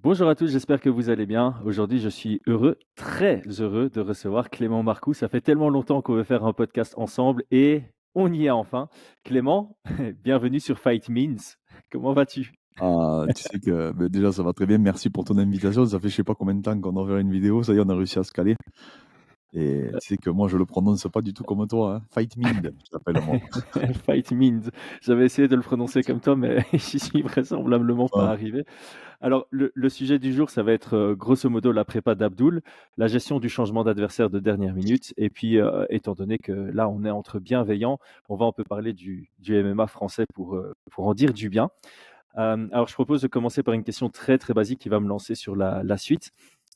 Bonjour à tous, j'espère que vous allez bien. Aujourd'hui, je suis heureux, très heureux de recevoir Clément Marcoux. Ça fait tellement longtemps qu'on veut faire un podcast ensemble et on y est enfin. Clément, bienvenue sur Fight Means. Comment vas-tu? Ah, tu sais que déjà ça va très bien, merci pour ton invitation. Ça fait je sais pas combien de temps qu'on enverra une vidéo, ça y est, on a réussi à se caler. Et tu sais que moi je le prononce pas du tout comme toi, hein. Fight Mind, je t'appelle moi. Fight Means. J'avais essayé de le prononcer comme toi, mais j'y suis vraisemblablement pas Ah, arrivé. Alors, le sujet du jour, ça va être grosso modo la prépa d'Abdoul, la gestion du changement d'adversaire de dernière minute. Et puis, étant donné que là, on est entre bienveillants, on va un peu parler du MMA français pour en dire du bien. Alors, je propose de commencer par une question très, très basique qui va me lancer sur la suite.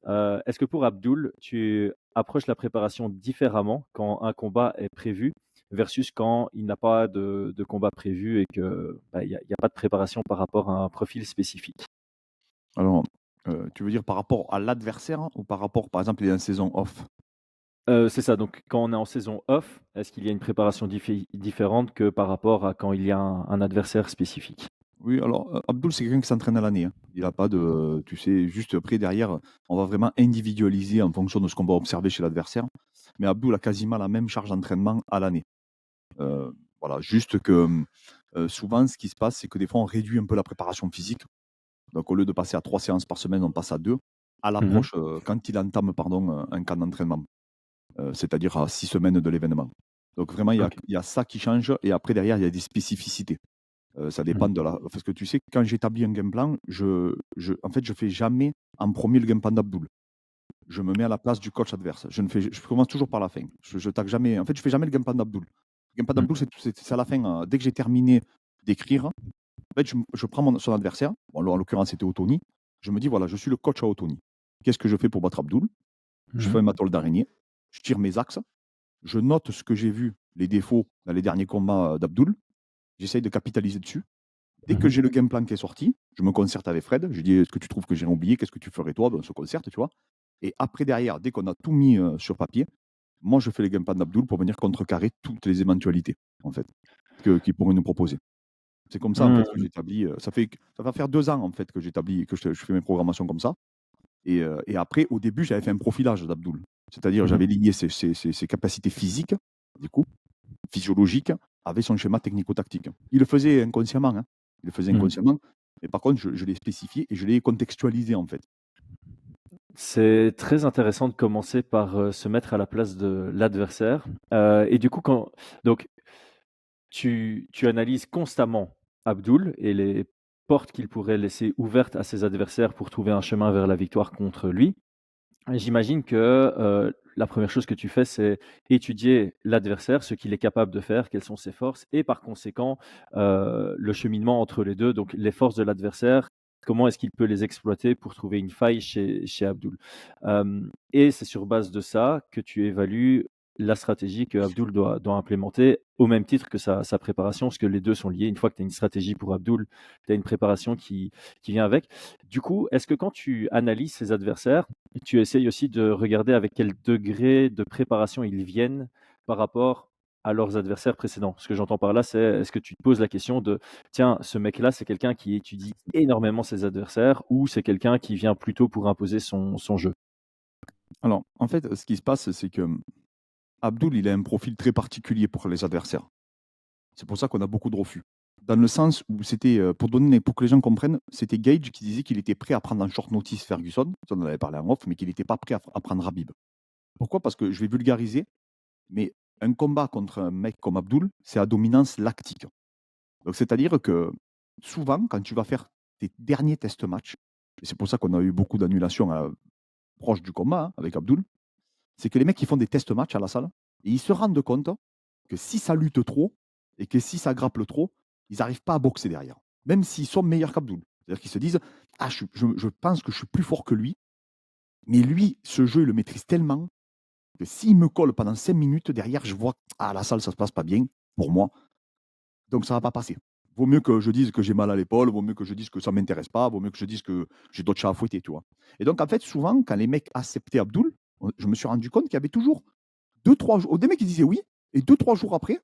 Est-ce que pour Abdoul, tu approches la préparation différemment quand un combat est prévu versus quand il n'a pas de combat prévu et que il y a pas de préparation par rapport à un profil spécifique? alors, tu veux dire par rapport à l'adversaire ou par rapport, par exemple, il est en saison off? C'est ça, donc quand on est en saison off, est-ce qu'il y a une préparation différente que par rapport à quand il y a un adversaire spécifique? Oui, alors, Abdoul, c'est quelqu'un qui s'entraîne à l'année, hein. Il a pas de tu sais, juste après derrière, on va vraiment individualiser en fonction de ce qu'on va observer chez l'adversaire. Mais Abdoul a quasiment la même charge d'entraînement à l'année. Voilà, juste que, souvent ce qui se passe, c'est que des fois on réduit un peu la préparation physique. Donc au lieu de passer à 3 séances par semaine, on passe à 2 à Mmh. l'approche, quand il entame, pardon, un camp d'entraînement, c'est-à-dire à 6 semaines de l'événement. Donc vraiment, OK. il y a ça qui change et après derrière, il y a des spécificités. Ça dépend Mmh. de la parce que tu sais, quand j'établis un game plan, en fait, je fais jamais en premier le game plan d'Abdoul. Je me mets à la place du coach adverse. Je commence toujours par la fin. Je tacle jamais en fait, je fais jamais le game plan d'Abdoul. Le game plan Mmh. d'Abdoul, c'est à la fin, dès que j'ai terminé d'écrire, en fait, je prends son adversaire. Bon, là, en l'occurrence, c'était Otoni. Je me dis: «Voilà, je suis le coach à Otoni. Qu'est-ce que je fais pour battre Abdoul?» Je Mmh. fais ma tôle d'araignée, je tire mes axes, je note ce que j'ai vu, les défauts dans les derniers combats, d'Abdoul. J'essaye de capitaliser dessus. Dès que Mmh. j'ai le game plan qui est sorti, je me concerte avec Fred. Je lui dis: «Est-ce que tu trouves que j'ai oublié? Qu'est-ce que tu ferais toi?» Ben, on se concerte, tu vois? Et après derrière, dès qu'on a tout mis, sur papier, moi je fais les game plans d'Abdoul pour venir contrecarrer toutes les éventualités, en fait, qu'il pourrait nous proposer. C'est comme ça, en fait, que Mmh. j'établis, ça va faire 2 ans, en fait, que j'établis que je fais mes programmations comme ça et après, au début, j'avais fait un profilage d'Abdoul. C'est-à-dire, Mmh. j'avais lié ses capacités physiques, du coup, physiologiques, avec son schéma technico-tactique. Il le faisait inconsciemment, hein. Il le faisait Mmh. inconsciemment, mais par contre, je l'ai spécifié et je l'ai contextualisé, en fait. C'est très intéressant de commencer par, se mettre à la place de l'adversaire, et du coup donc tu analyses constamment Abdoul et les portes qu'il pourrait laisser ouvertes à ses adversaires pour trouver un chemin vers la victoire contre lui. Et j'imagine que, la première chose que tu fais, c'est étudier l'adversaire, ce qu'il est capable de faire, quelles sont ses forces et par conséquent, le cheminement entre les 2. Donc les forces de l'adversaire, comment est-ce qu'il peut les exploiter pour trouver une faille chez Abdoul? Et c'est sur base de ça que tu évalues la stratégie que Abdoul doit implémenter au même titre que sa préparation, parce que les 2 sont liés. Une fois que tu as une stratégie pour Abdoul, tu as une préparation qui vient avec. Du coup, est-ce que quand tu analyses ses adversaires, tu essayes aussi de regarder avec quel degré de préparation ils viennent par rapport à leurs adversaires précédents? Ce que j'entends par là, c'est est-ce que tu te poses la question de: «Tiens, ce mec-là, c'est quelqu'un qui étudie énormément ses adversaires ou c'est quelqu'un qui vient plutôt pour imposer son jeu?» Alors, en fait, ce qui se passe, c'est que, Abdoul, il a un profil très particulier pour les adversaires. C'est pour ça qu'on a beaucoup de refus. Dans le sens où c'était, pour que les gens comprennent, c'était Gage qui disait qu'il était prêt à prendre en short notice Ferguson, ça on en avait parlé en off, mais qu'il n'était pas prêt à prendre Khabib. Pourquoi? Parce que je vais vulgariser, mais un combat contre un mec comme Abdoul, c'est à dominance lactique. Donc c'est-à-dire que, souvent, quand tu vas faire tes derniers test match, et c'est pour ça qu'on a eu beaucoup d'annulations, proches du combat, hein, avec Abdoul, c'est que les mecs, ils font des test match à la salle et ils se rendent compte que si ça lutte trop et que si ça grapple trop, ils n'arrivent pas à boxer derrière. Même s'ils sont meilleurs qu'Abdoul. C'est-à-dire qu'ils se disent: «Ah, je pense que je suis plus fort que lui, mais lui, ce jeu, il le maîtrise tellement que s'il me colle pendant 5 minutes, derrière, je vois, ah, la salle, ça se passe pas bien pour moi, donc ça va pas passer. Vaut mieux que je dise que j'ai mal à l'épaule, vaut mieux que je dise que ça m'intéresse pas, vaut mieux que je dise que j'ai d'autres chats à fouetter», tu vois? Et donc en fait, souvent, quand les mecs acceptaient Abdoul, je me suis rendu compte qu'il y avait toujours 2-3 jours des mecs qui disaient oui et 2-3 jours après,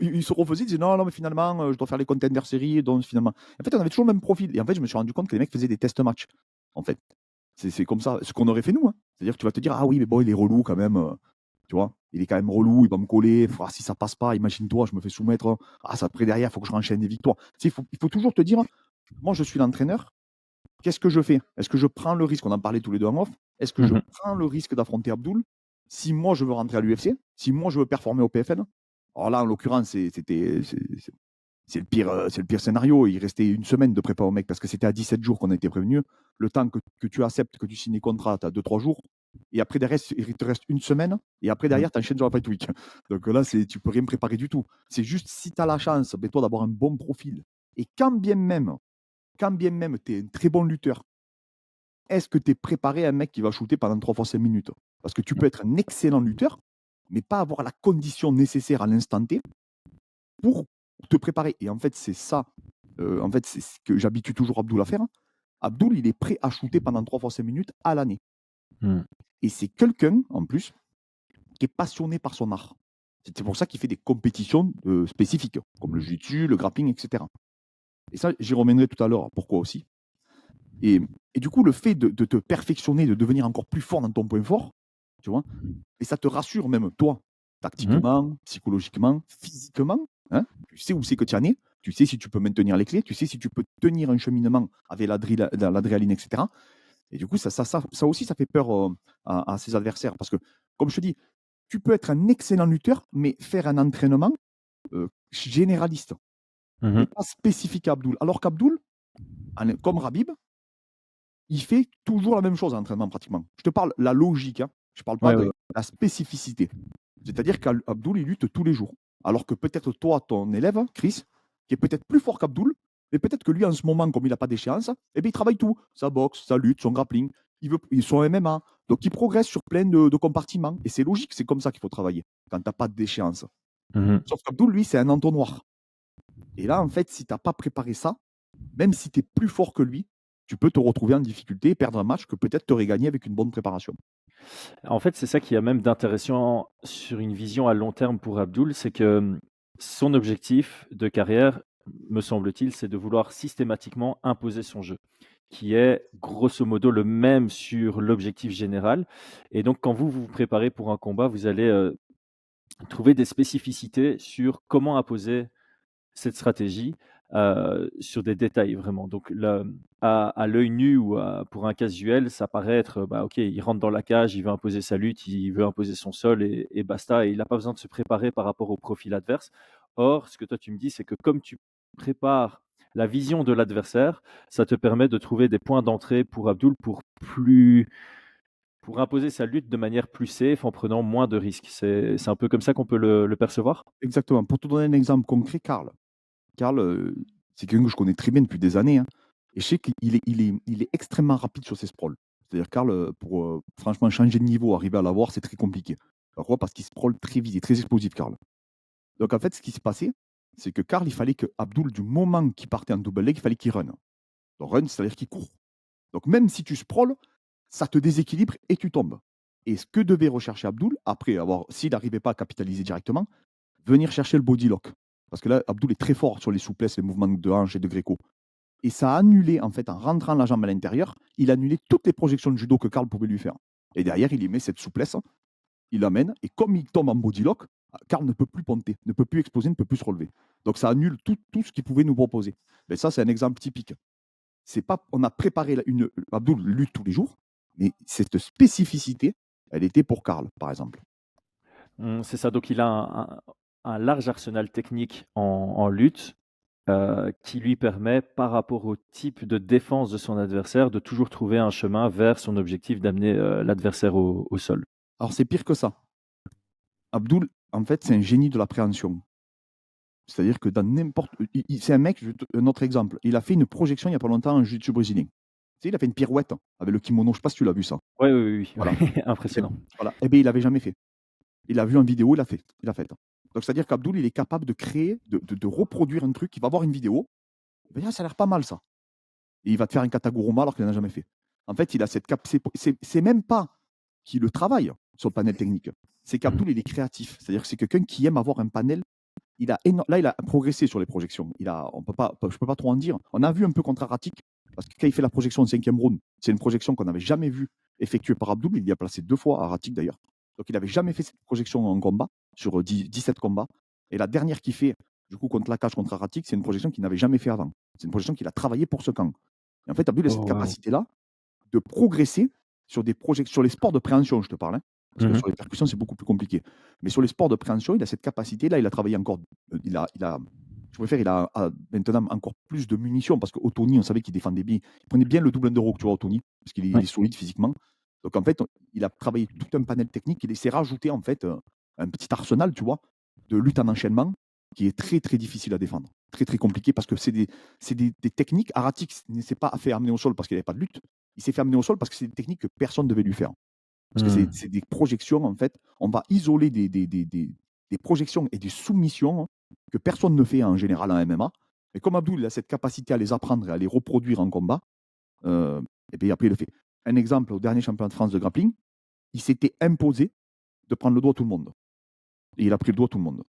il se refaisait, il disait non, non, mais finalement, je dois faire les contenders séries. Donc finalement. En fait, on avait toujours le même profil. Et en fait, je me suis rendu compte que les mecs faisaient des test match. En fait, c'est comme ça, ce qu'on aurait fait nous. Hein. C'est-à-dire que tu vas te dire, ah oui, mais bon, il est relou quand même. Tu vois, il est quand même relou, il va me coller. Ah, si ça passe pas, imagine-toi, je me fais soumettre. Ah, ça après derrière, il faut que je renchaîne des victoires. Tu sais, il faut toujours te dire, moi, je suis l'entraîneur. Qu'est-ce que je fais? Est-ce que je prends le risque? On en parlait tous les deux en off. Est-ce que je Mmh. prends le risque d'affronter Abdul si moi je veux rentrer à l'UFC? Si moi je veux performer au PFL? Alors là, en l'occurrence, c'est le pire scénario. Il restait une semaine de prépa au mec parce que c'était à 17 jours qu'on a été prévenu. Le temps que tu acceptes, que tu signes les contrats, tu as 2-3 jours. Et après, derrière, il te reste une semaine. Et après, Mmh. derrière, tu enchaînes sur la Fight Week. Donc là, tu peux rien préparer du tout. C'est juste si tu as la chance, ben, toi, d'avoir un bon profil. Et quand bien même tu es un très bon lutteur, est-ce que tu es préparé à un mec qui va shooter pendant 3 fois 5 minutes? Parce que tu peux être un excellent lutteur, mais pas avoir la condition nécessaire à l'instant T pour te préparer. Et en fait, c'est ça. En fait, c'est ce que j'habitue toujours Abdul à faire. Abdul, il est prêt à shooter pendant 3 fois 5 minutes à l'année. Mmh. Et c'est quelqu'un, en plus, qui est passionné par son art. C'est pour ça qu'il fait des compétitions spécifiques, comme le jiu-jitsu, le grappling, etc. Et ça, j'y reviendrai tout à l'heure. Pourquoi aussi? Et, et du coup, le fait de te perfectionner, de devenir encore plus fort dans ton point fort, tu vois, et ça te rassure même, toi, Mmh. tactiquement, psychologiquement, physiquement. Hein, tu sais où c'est que tu en es, tu sais si tu peux maintenir les clés, tu sais si tu peux tenir un cheminement avec l'adrénaline, etc. Et du coup, ça aussi, ça fait peur à ses adversaires. Parce que, comme je te dis, tu peux être un excellent lutteur, mais faire un entraînement généraliste, mais Mmh. pas spécifique à Abdul. Alors qu'Abdul, comme Rabib, il fait toujours la même chose à l'entraînement pratiquement. Je te parle la logique, hein. Je ne parle pas Ouais, de oui. la spécificité. C'est-à-dire qu'Abdul, il lutte tous les jours. Alors que peut-être toi, ton élève, Chris, qui est peut-être plus fort qu'Abdul, mais peut-être que lui, en ce moment, comme il n'a pas d'échéance, eh bien, il travaille tout. Sa boxe, sa lutte, son grappling, son MMA. Donc, il progresse sur plein de compartiments. Et c'est logique, c'est comme ça qu'il faut travailler, quand tu n'as pas d'échéance. Mmh. Sauf qu'Abdul, lui, c'est un entonnoir. Et là, en fait, si tu n'as pas préparé ça, même si tu es plus fort que lui, tu peux te retrouver en difficulté et perdre un match que peut-être tu aurais gagné avec une bonne préparation. En fait, c'est ça qui a même d'intéressant sur une vision à long terme pour Abdul, c'est que, son objectif de carrière, me semble-t-il, c'est de vouloir systématiquement imposer son jeu, qui est grosso modo le même sur l'objectif général. Et donc quand vous vous préparez pour un combat, vous allez, trouver des spécificités sur comment imposer cette stratégie, sur des détails vraiment. Donc le à l'œil nu ou pour un casuel, ça paraît être, bah, OK, il rentre dans la cage, il veut imposer sa lutte, il veut imposer son sol et basta et il n'a pas besoin de se préparer par rapport au profil adverse. Or, ce que toi tu me dis, c'est que comme tu prépares la vision de l'adversaire, ça te permet de trouver des points d'entrée pour Abdul pour imposer sa lutte de manière plus safe en prenant moins de risques. C'est un peu comme ça qu'on peut le percevoir? Exactement. Pour te donner un exemple concret, Karl. Karl, c'est quelqu'un que je connais très bien depuis des années, hein, et je sais qu'il est extrêmement rapide sur ses sprawls. C'est-à-dire Karl, pour, franchement changer de niveau, arriver à l'avoir, c'est très compliqué. Pourquoi? Parce qu'il sprawl très vite, il est très explosif, Karl. Donc en fait, ce qui se passait, c'est que Karl, il fallait que Abdul, du moment qu'il partait en double leg, il fallait qu'il run. Donc run, c'est-à-dire qu'il court. Donc même si tu sprawls, ça te déséquilibre et tu tombes. Et ce que devait rechercher Abdul, après avoir, s'il n'arrivait pas à capitaliser directement, venir chercher le body lock. Parce que là, Abdul est très fort sur les souplesses, les mouvements de hanche et de gréco. Et ça a annulé, en fait, en rentrant la jambe à l'intérieur, il a annulé toutes les projections de judo que Karl pouvait lui faire. Et derrière, il y met cette souplesse, il l'amène, et comme il tombe en body lock, Karl ne peut plus ponter, ne peut plus exploser, ne peut plus se relever. Donc ça annule tout ce qu'il pouvait nous proposer. Mais ça, c'est un exemple typique. C'est pas, on a préparé Abdul lutte tous les jours, mais cette spécificité, elle était pour Karl, par exemple. C'est ça, donc il a un large arsenal technique en lutte, qui lui permet, par rapport au type de défense de son adversaire, de toujours trouver un chemin vers son objectif d'amener, l'adversaire au sol. Alors c'est pire que ça. Abdul, en fait, c'est un génie de l'appréhension. C'est-à-dire que dans n'importe. C'est un mec, un autre exemple. Il a fait une projection il n'y a pas longtemps en jiu-jitsu brésilien. Tu sais, il a fait une pirouette avec le kimono. Je ne sais pas si tu l'as vu ça. Ouais, oui, oui, Voilà. oui, Et, impressionnant. voilà. Eh bien, il l'avait jamais fait. Il a vu en vidéo, il l'a fait. Il a fait. Donc, c'est-à-dire qu'Abdul, il est capable de créer, de reproduire un truc. Il va voir une vidéo. Il va dire, ah, ça a l'air pas mal ça. Et il va te faire un kataguruma alors qu'il n'en a jamais fait. En fait, il a cette cap. C'est même pas qu'il le travaille sur le panel technique. C'est Mmh. qu'Abdul, il est créatif. C'est-à-dire que c'est quelqu'un qui aime avoir un panel là, il a progressé sur les projections. Je peux pas trop en dire. On a vu un peu contre Aratic, parce que quand il fait la projection de 5e round, c'est une projection qu'on n'avait jamais vue effectuée par Abdul. Il y a placé 2 fois, Aratic d'ailleurs. Donc il n'avait jamais fait cette projection en combat, sur 17 combats. Et la dernière qu'il fait, du coup, contre Lakash, contre Aratic, c'est une projection qu'il n'avait jamais fait avant. C'est une projection qu'il a travaillé pour ce camp. Et en fait, Abdul a cette Oh, waouh. capacité-là de progresser sur des projections, sur les sports de préhension, je te parle, hein, parce que Mhm. sur les percussions, c'est beaucoup plus compliqué. Mais sur les sports de préhension, il a cette capacité-là, il a travaillé encore, je préfère, maintenant encore plus de munitions, parce qu'Otoni, on savait qu'il défendait bien, il prenait bien le double underhook, tu vois, Otoni, parce qu'il est, il Ouais. est solide physiquement. Donc en fait, il a travaillé tout un panel technique, il s'est rajouté en fait un petit arsenal, tu vois, de lutte en enchaînement, qui est très très difficile à défendre. Très très compliqué, parce que des techniques. Aratic ne s'est pas fait amener au sol parce qu'il n'y avait pas de lutte. Il s'est fait amener au sol parce que c'est des techniques que personne ne devait lui faire. Parce que Hmm. c'est des projections, en fait. On va isoler des projections et des soumissions que personne ne fait en général en MMA. Et comme Abdul a cette capacité à les apprendre et à les reproduire en combat, et bien après il le fait. Un exemple, au dernier championnat de France de grappling, il s'était imposé de prendre le doigt à tout le monde. Et il a pris le doigt à tout le monde.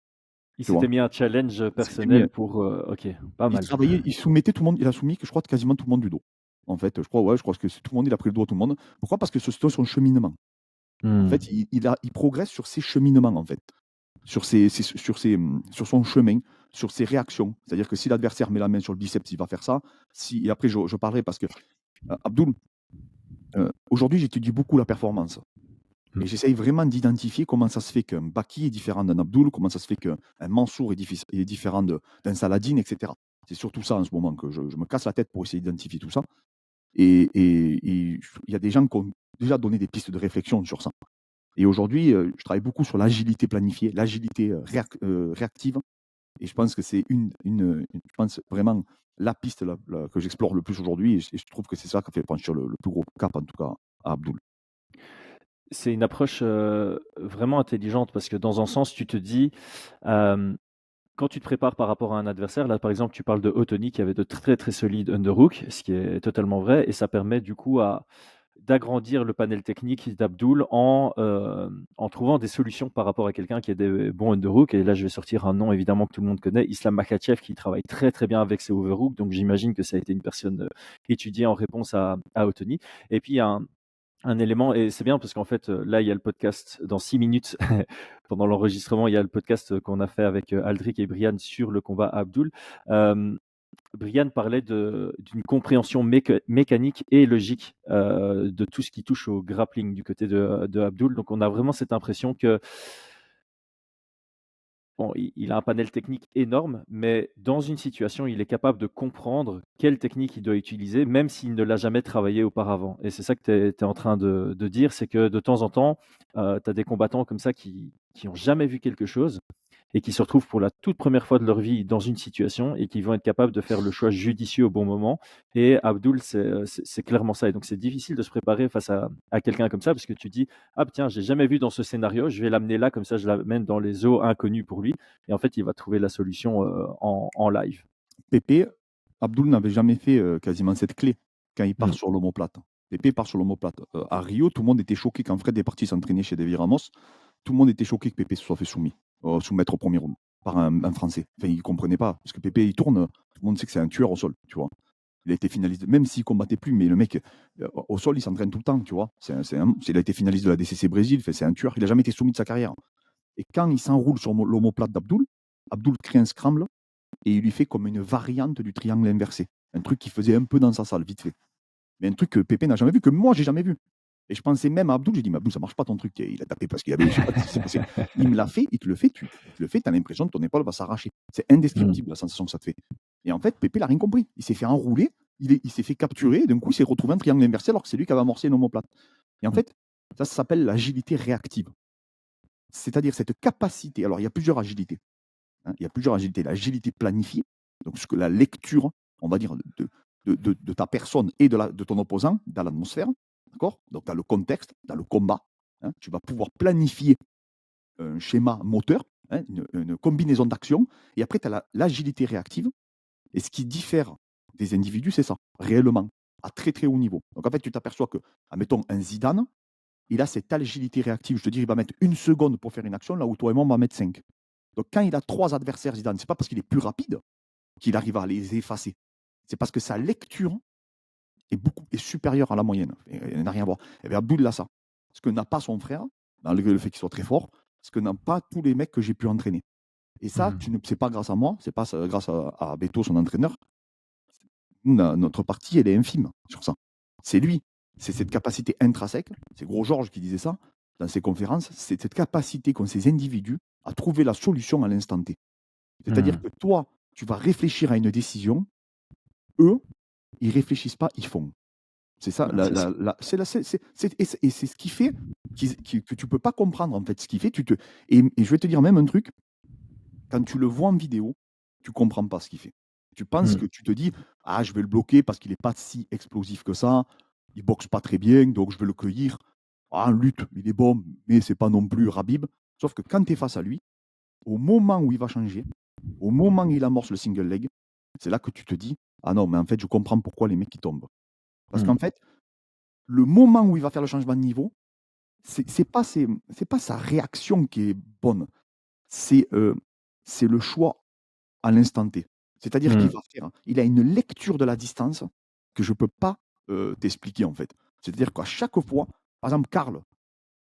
Il Tu vois. s'était mis un challenge Il s'était mis, personnel pour. Ok, pas il mal. travaillait, il soumettait tout le monde, il a soumis, que je crois, quasiment tout le monde du dos. En fait, je crois que c'est tout le monde, il a pris le doigt à tout le monde. Pourquoi? Parce que c'était son cheminement. En Hmm. fait, il progresse sur ses cheminements, en fait, sur son chemin, sur ses réactions. C'est-à-dire que si l'adversaire met la main sur le biceps, il va faire ça. Et après, je parlerai parce que Abdul, aujourd'hui, j'étudie beaucoup la performance. Hmm. Et j'essaye vraiment d'identifier comment ça se fait qu'un Baki est différent d'un Abdul, comment ça se fait qu'un Mansour est différent d'un Saladin, etc. C'est surtout ça en ce moment que je me casse la tête pour essayer d'identifier tout ça. Et il y a des gens qui ont déjà donné des pistes de réflexion sur ça. Et aujourd'hui, je travaille beaucoup sur l'agilité planifiée, l'agilité réactive. Et je pense que c'est je pense vraiment la piste que j'explore le plus aujourd'hui. Et je trouve que c'est ça qui a fait franchir le plus gros cap, en tout cas, à Abdul. C'est une approche vraiment intelligente parce que dans un sens, tu te dis, euh, quand tu te prépares par rapport à un adversaire, là par exemple, tu parles de Otoni qui avait de très très solides underhooks, ce qui est totalement vrai, et ça permet du coup d'agrandir le panel technique d'Abdul en trouvant des solutions par rapport à quelqu'un qui a des bons underhooks. Et là, je vais sortir un nom évidemment que tout le monde connaît, Islam Makhachev, qui travaille très très bien avec ses overhooks. Donc j'imagine que ça a été une personne étudiée en réponse à Otoni. Et puis il y a un élément, et c'est bien parce qu'en fait, là, il y a le podcast dans 6 minutes. Pendant l'enregistrement, il y a le podcast qu'on a fait avec Aldric et Brian sur le combat Abdul. Euh, Brian parlait d'une compréhension mécanique et logique de tout ce qui touche au grappling du côté de Abdul. Donc, on a vraiment cette impression que bon, il a un panel technique énorme, mais dans une situation, il est capable de comprendre quelle technique il doit utiliser, même s'il ne l'a jamais travaillé auparavant. Et c'est ça que tu es en train de dire, c'est que de temps en temps, tu as des combattants comme ça qui ont jamais vu quelque chose et qui se retrouvent pour la toute première fois de leur vie dans une situation et qui vont être capables de faire le choix judicieux au bon moment. Et Abdul, c'est clairement ça. Et donc, c'est difficile de se préparer face à quelqu'un comme ça parce que tu dis, ah tiens, j'ai jamais vu dans ce scénario, je vais l'amener là, comme ça je l'amène dans les eaux inconnues pour lui. Et en fait, il va trouver la solution en live. Pépé, Abdul n'avait jamais fait quasiment cette clé quand il part Mm. sur l'omoplate. Pépé part sur l'omoplate. À Rio, tout le monde était choqué quand Fred est parti s'entraîner chez David Ramos. Tout le monde était choqué que Pépé se soit fait soumettre au premier round par un Français. Enfin, il ne comprenait pas. Parce que Pépé, il tourne, tout le monde sait que c'est un tueur au sol, tu vois. Il a été finaliste, même s'il combattait plus, mais le mec, au sol, il s'entraîne tout le temps, tu vois. Il a été finaliste de la DCC Brésil, c'est un tueur. Il n'a jamais été soumis de sa carrière. Et quand il s'enroule sur l'omoplate d'Abdul, Abdul crée un scramble et il lui fait comme une variante du triangle inversé. Un truc qu'il faisait un peu dans sa salle, vite fait. Mais un truc que Pépé n'a jamais vu, que moi, j'ai jamais vu. Et je pensais même à Abdul, j'ai dit, mais Abdul, ça marche pas ton truc. Il a tapé parce qu'il y avait, je sais pas ce qui s'est passé. Il me l'a fait, il te le fait, il te le fait, tu as l'impression que ton épaule va s'arracher. C'est Mm. indescriptible la sensation que ça te fait. Et en fait, Pépé n'a rien compris. Il s'est fait enrouler, il s'est fait capturer, et d'un coup, il s'est retrouvé un triangle inversé alors que c'est lui qui avait amorcé une omoplate. Et en Mm. fait, ça s'appelle l'agilité réactive. C'est-à-dire cette capacité. Alors, il y a plusieurs agilités. Hein. Il y a plusieurs agilités. L'agilité planifiée, donc ce que la lecture, on va dire, de ta personne et de ton opposant dans l'atmosphère, d'accord. Donc dans le contexte, dans le combat, hein, tu vas pouvoir planifier un schéma moteur, hein, une combinaison d'actions, et après tu as l'agilité réactive, et ce qui diffère des individus, c'est ça, réellement, à très très haut niveau. Donc en fait, tu t'aperçois que, admettons, un Zidane, il a cette agilité réactive, je te dis, il va mettre 1 seconde pour faire une action, là où toi et moi, on va mettre 5. Donc quand il a 3 adversaires, Zidane, c'est pas parce qu'il est plus rapide qu'il arrive à les effacer. C'est parce que sa lecture est supérieure à la moyenne. Elle n'a rien à voir. Et bien Abdoul, il a ça. Ce que n'a pas son frère, malgré le fait qu'il soit très fort, ce que n'ont pas tous les mecs que j'ai pu entraîner. Et ça, Mmh. c'est pas grâce à moi, c'est pas grâce à Beto, son entraîneur. Notre partie, elle est infime sur ça. C'est lui. C'est cette capacité intrinsèque. C'est Gros Georges qui disait ça dans ses conférences. C'est cette capacité qu'ont ces individus à trouver la solution à l'instant T. C'est-à-dire Mmh. que toi, tu vas réfléchir à une décision. Eux, ils réfléchissent pas, ils font. C'est ça. Bah, c'est ça. Et c'est ce qui fait que tu peux pas comprendre en fait ce qui fait. Et je vais te dire même un truc. Quand tu le vois en vidéo, tu comprends pas ce qu'il fait. Tu penses Mmh. que tu te dis: «Ah, je vais le bloquer parce qu'il est pas si explosif que ça. Il boxe pas très bien, donc je vais le cueillir. Ah, en lutte, il est bon, mais c'est pas non plus Rabib». Sauf que quand tu es face à lui, au moment où il va changer, au moment où il amorce le single leg, c'est là que tu te dis: «Ah non, mais en fait, je comprends pourquoi les mecs, ils tombent». Parce Mmh. qu'en fait, le moment où il va faire le changement de niveau, c'est pas sa réaction qui est bonne, c'est, heu, c'est le choix à l'instant T. C'est-à-dire qu'il Mmh. va faire il a une lecture de la distance que je peux pas, t'expliquer, en fait. C'est-à-dire qu'à chaque fois, par exemple, Karl,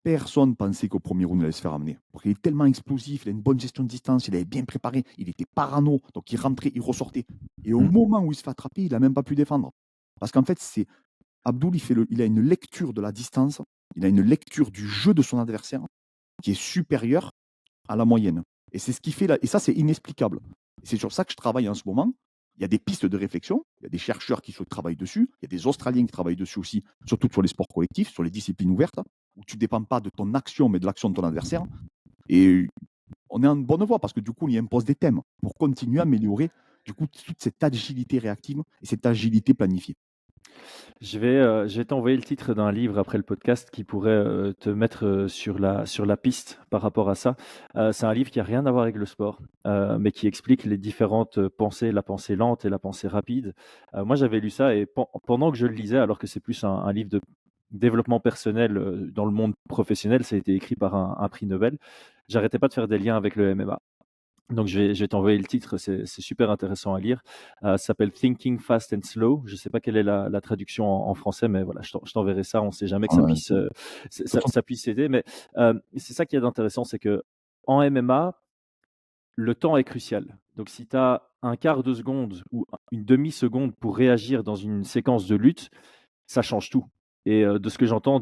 personne pensait qu'au premier round, il allait se faire amener. Parce qu'il est tellement explosif, il a une bonne gestion de distance, il avait bien préparé, il était parano, donc il rentrait, il ressortait. Et au Mmh. moment où il se fait attraper, il a même pas pu défendre. Parce qu'en fait, c'est Abdul, il a une lecture de la distance, il a une lecture du jeu de son adversaire qui est supérieure à la moyenne. Et c'est ce qui fait et ça, c'est inexplicable. Et c'est sur ça que je travaille en ce moment. Il y a des pistes de réflexion, il y a des chercheurs qui travaillent dessus, il y a des Australiens qui travaillent dessus aussi, surtout sur les sports collectifs, sur les disciplines ouvertes, où tu ne dépends pas de ton action, mais de l'action de ton adversaire. Et on est en bonne voie parce que du coup, on y impose des thèmes pour continuer à améliorer du coup toute cette agilité réactive et cette agilité planifiée. Je vais t'envoyer le titre d'un livre après le podcast qui pourrait, te mettre, sur la piste par rapport à ça. C'est un livre qui a rien à voir avec le sport, mais qui explique les différentes, pensées, la pensée lente et la pensée rapide. Moi, j'avais lu ça et pendant que je le lisais, alors que c'est plus un livre de développement personnel, dans le monde professionnel, ça a été écrit par un prix Nobel. J'arrêtais pas de faire des liens avec le MMA. Donc je vais t'envoyer le titre, c'est super intéressant à lire. Ça s'appelle Thinking Fast and Slow. Je ne sais pas quelle est la traduction en français, mais voilà, je t'enverrai ça. On ne sait jamais que ça Ouais, puisse, ça puisse aider. Mais c'est ça qui est intéressant, c'est que en MMA, le temps est crucial. Donc si tu as un quart de seconde ou une demi-seconde pour réagir dans une séquence de lutte, ça change tout. Et de ce que j'entends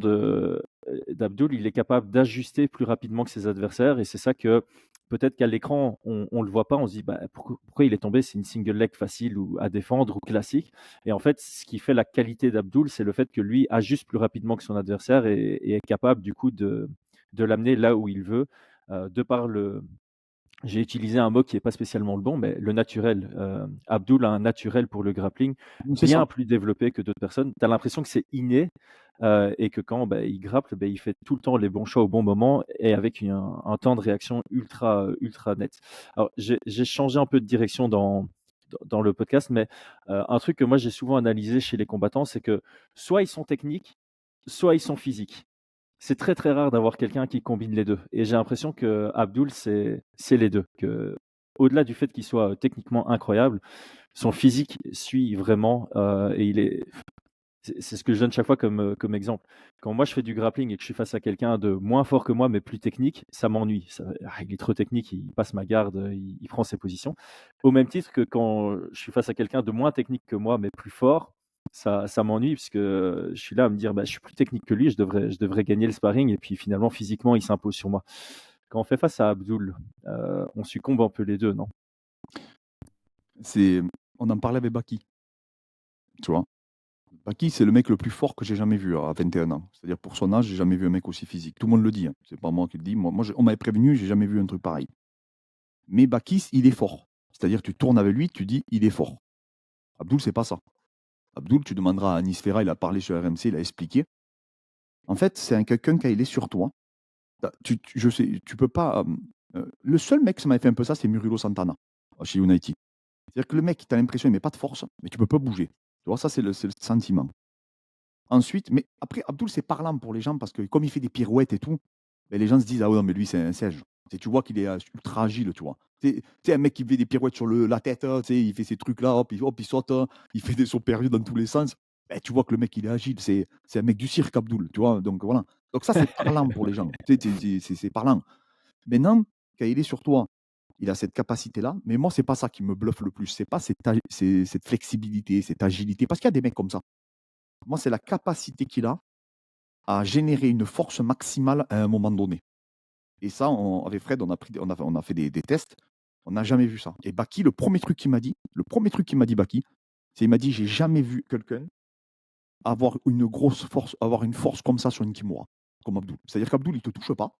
d'Abdul, il est capable d'ajuster plus rapidement que ses adversaires et c'est ça que peut-être qu'à l'écran, on le voit pas, on se dit: «Bah, pourquoi il est tombé? C'est une single leg facile ou à défendre ou classique» et en fait, ce qui fait la qualité d'Abdul, c'est le fait que lui ajuste plus rapidement que son adversaire et est capable du coup de l'amener là où il veut, de par le j'ai utilisé un mot qui est pas spécialement le bon, mais le naturel. Abdul a un naturel pour le grappling c'est ça. bien plus développé que d'autres personnes. Tu as l'impression que c'est inné, et que quand, bah, il grapple, bah, il fait tout le temps les bons choix au bon moment et avec un temps de réaction ultra net. Alors j'ai changé un peu de direction dans le podcast, mais un truc que moi j'ai souvent analysé chez les combattants, c'est que soit ils sont techniques, soit ils sont physiques. C'est très, très rare d'avoir quelqu'un qui combine les 2. Et j'ai l'impression qu'Abdul, c'est les 2. Que au-delà du fait qu'il soit, techniquement incroyable, son physique suit vraiment, et il est c'est ce que je donne chaque fois comme exemple. Quand moi je fais du grappling et que je suis face à quelqu'un de moins fort que moi, mais plus technique, ça m'ennuie. Il est trop technique, il passe ma garde, il prend ses positions. Au même titre que quand je suis face à quelqu'un de moins technique que moi, mais plus fort, ça m'ennuie puisque, je suis là à me dire: «Bah, je suis plus technique que lui, je devrais gagner le sparring» et puis finalement physiquement, il s'impose sur moi. Quand on fait face à Abdul, on succombe un peu les 2, non? C'est On en parlait avec Baki, tu vois? Baki, c'est le mec le plus fort que j'ai jamais vu à 21 ans. C'est-à-dire pour son âge, j'ai jamais vu un mec aussi physique. Tout le monde le dit, hein. C'est pas moi qui le dis. On m'avait prévenu, j'ai jamais vu un truc pareil. Mais Bakis, il est fort. C'est-à-dire tu tournes avec lui, tu dis: «Il est fort». Abdul, c'est pas ça. Abdul, tu demanderas à Anis Ferra, il a parlé sur RMC, il a expliqué. En fait, c'est un quelqu'un quand il est sur toi, je sais, tu peux pas, le seul mec qui m'avait fait un peu ça, c'est Murilo Santana, chez United. C'est-à-dire que le mec, tu as l'impression il met pas de force, mais tu peux pas bouger. Tu vois? Ça, c'est le sentiment. Ensuite, mais après, Abdul, c'est parlant pour les gens parce que comme il fait des pirouettes et tout, beh, les gens se disent: «Ah ouais, non, mais lui, c'est un sage». Tu vois qu'il est ultra agile, tu vois. Tu sais, un mec qui fait des pirouettes sur la tête, tu sais, il fait ces trucs-là, hop, il saute, il fait des sauts perdus dans tous les sens. Ben, tu vois que le mec, il est agile. C'est un mec du cirque, Abdul, tu vois. Donc voilà. Donc ça, c'est parlant pour les gens. Tu sais, c'est parlant. Maintenant, quand il est sur toi, il a cette capacité-là. Mais moi, c'est pas ça qui me bluffe le plus. C'est pas cette flexibilité, cette agilité. Parce qu'il y a des mecs comme ça. Moi, c'est la capacité qu'il a à générer une force maximale à un moment donné. Et ça, avec Fred, on a fait des tests. On n'a jamais vu ça. Et Baki, le premier truc qu'il m'a dit Baki, c'est il m'a dit, j'ai jamais vu quelqu'un avoir une grosse force, avoir une force comme ça sur une Kimura, comme Abdul. C'est-à-dire qu'Abdul, il te touche pas.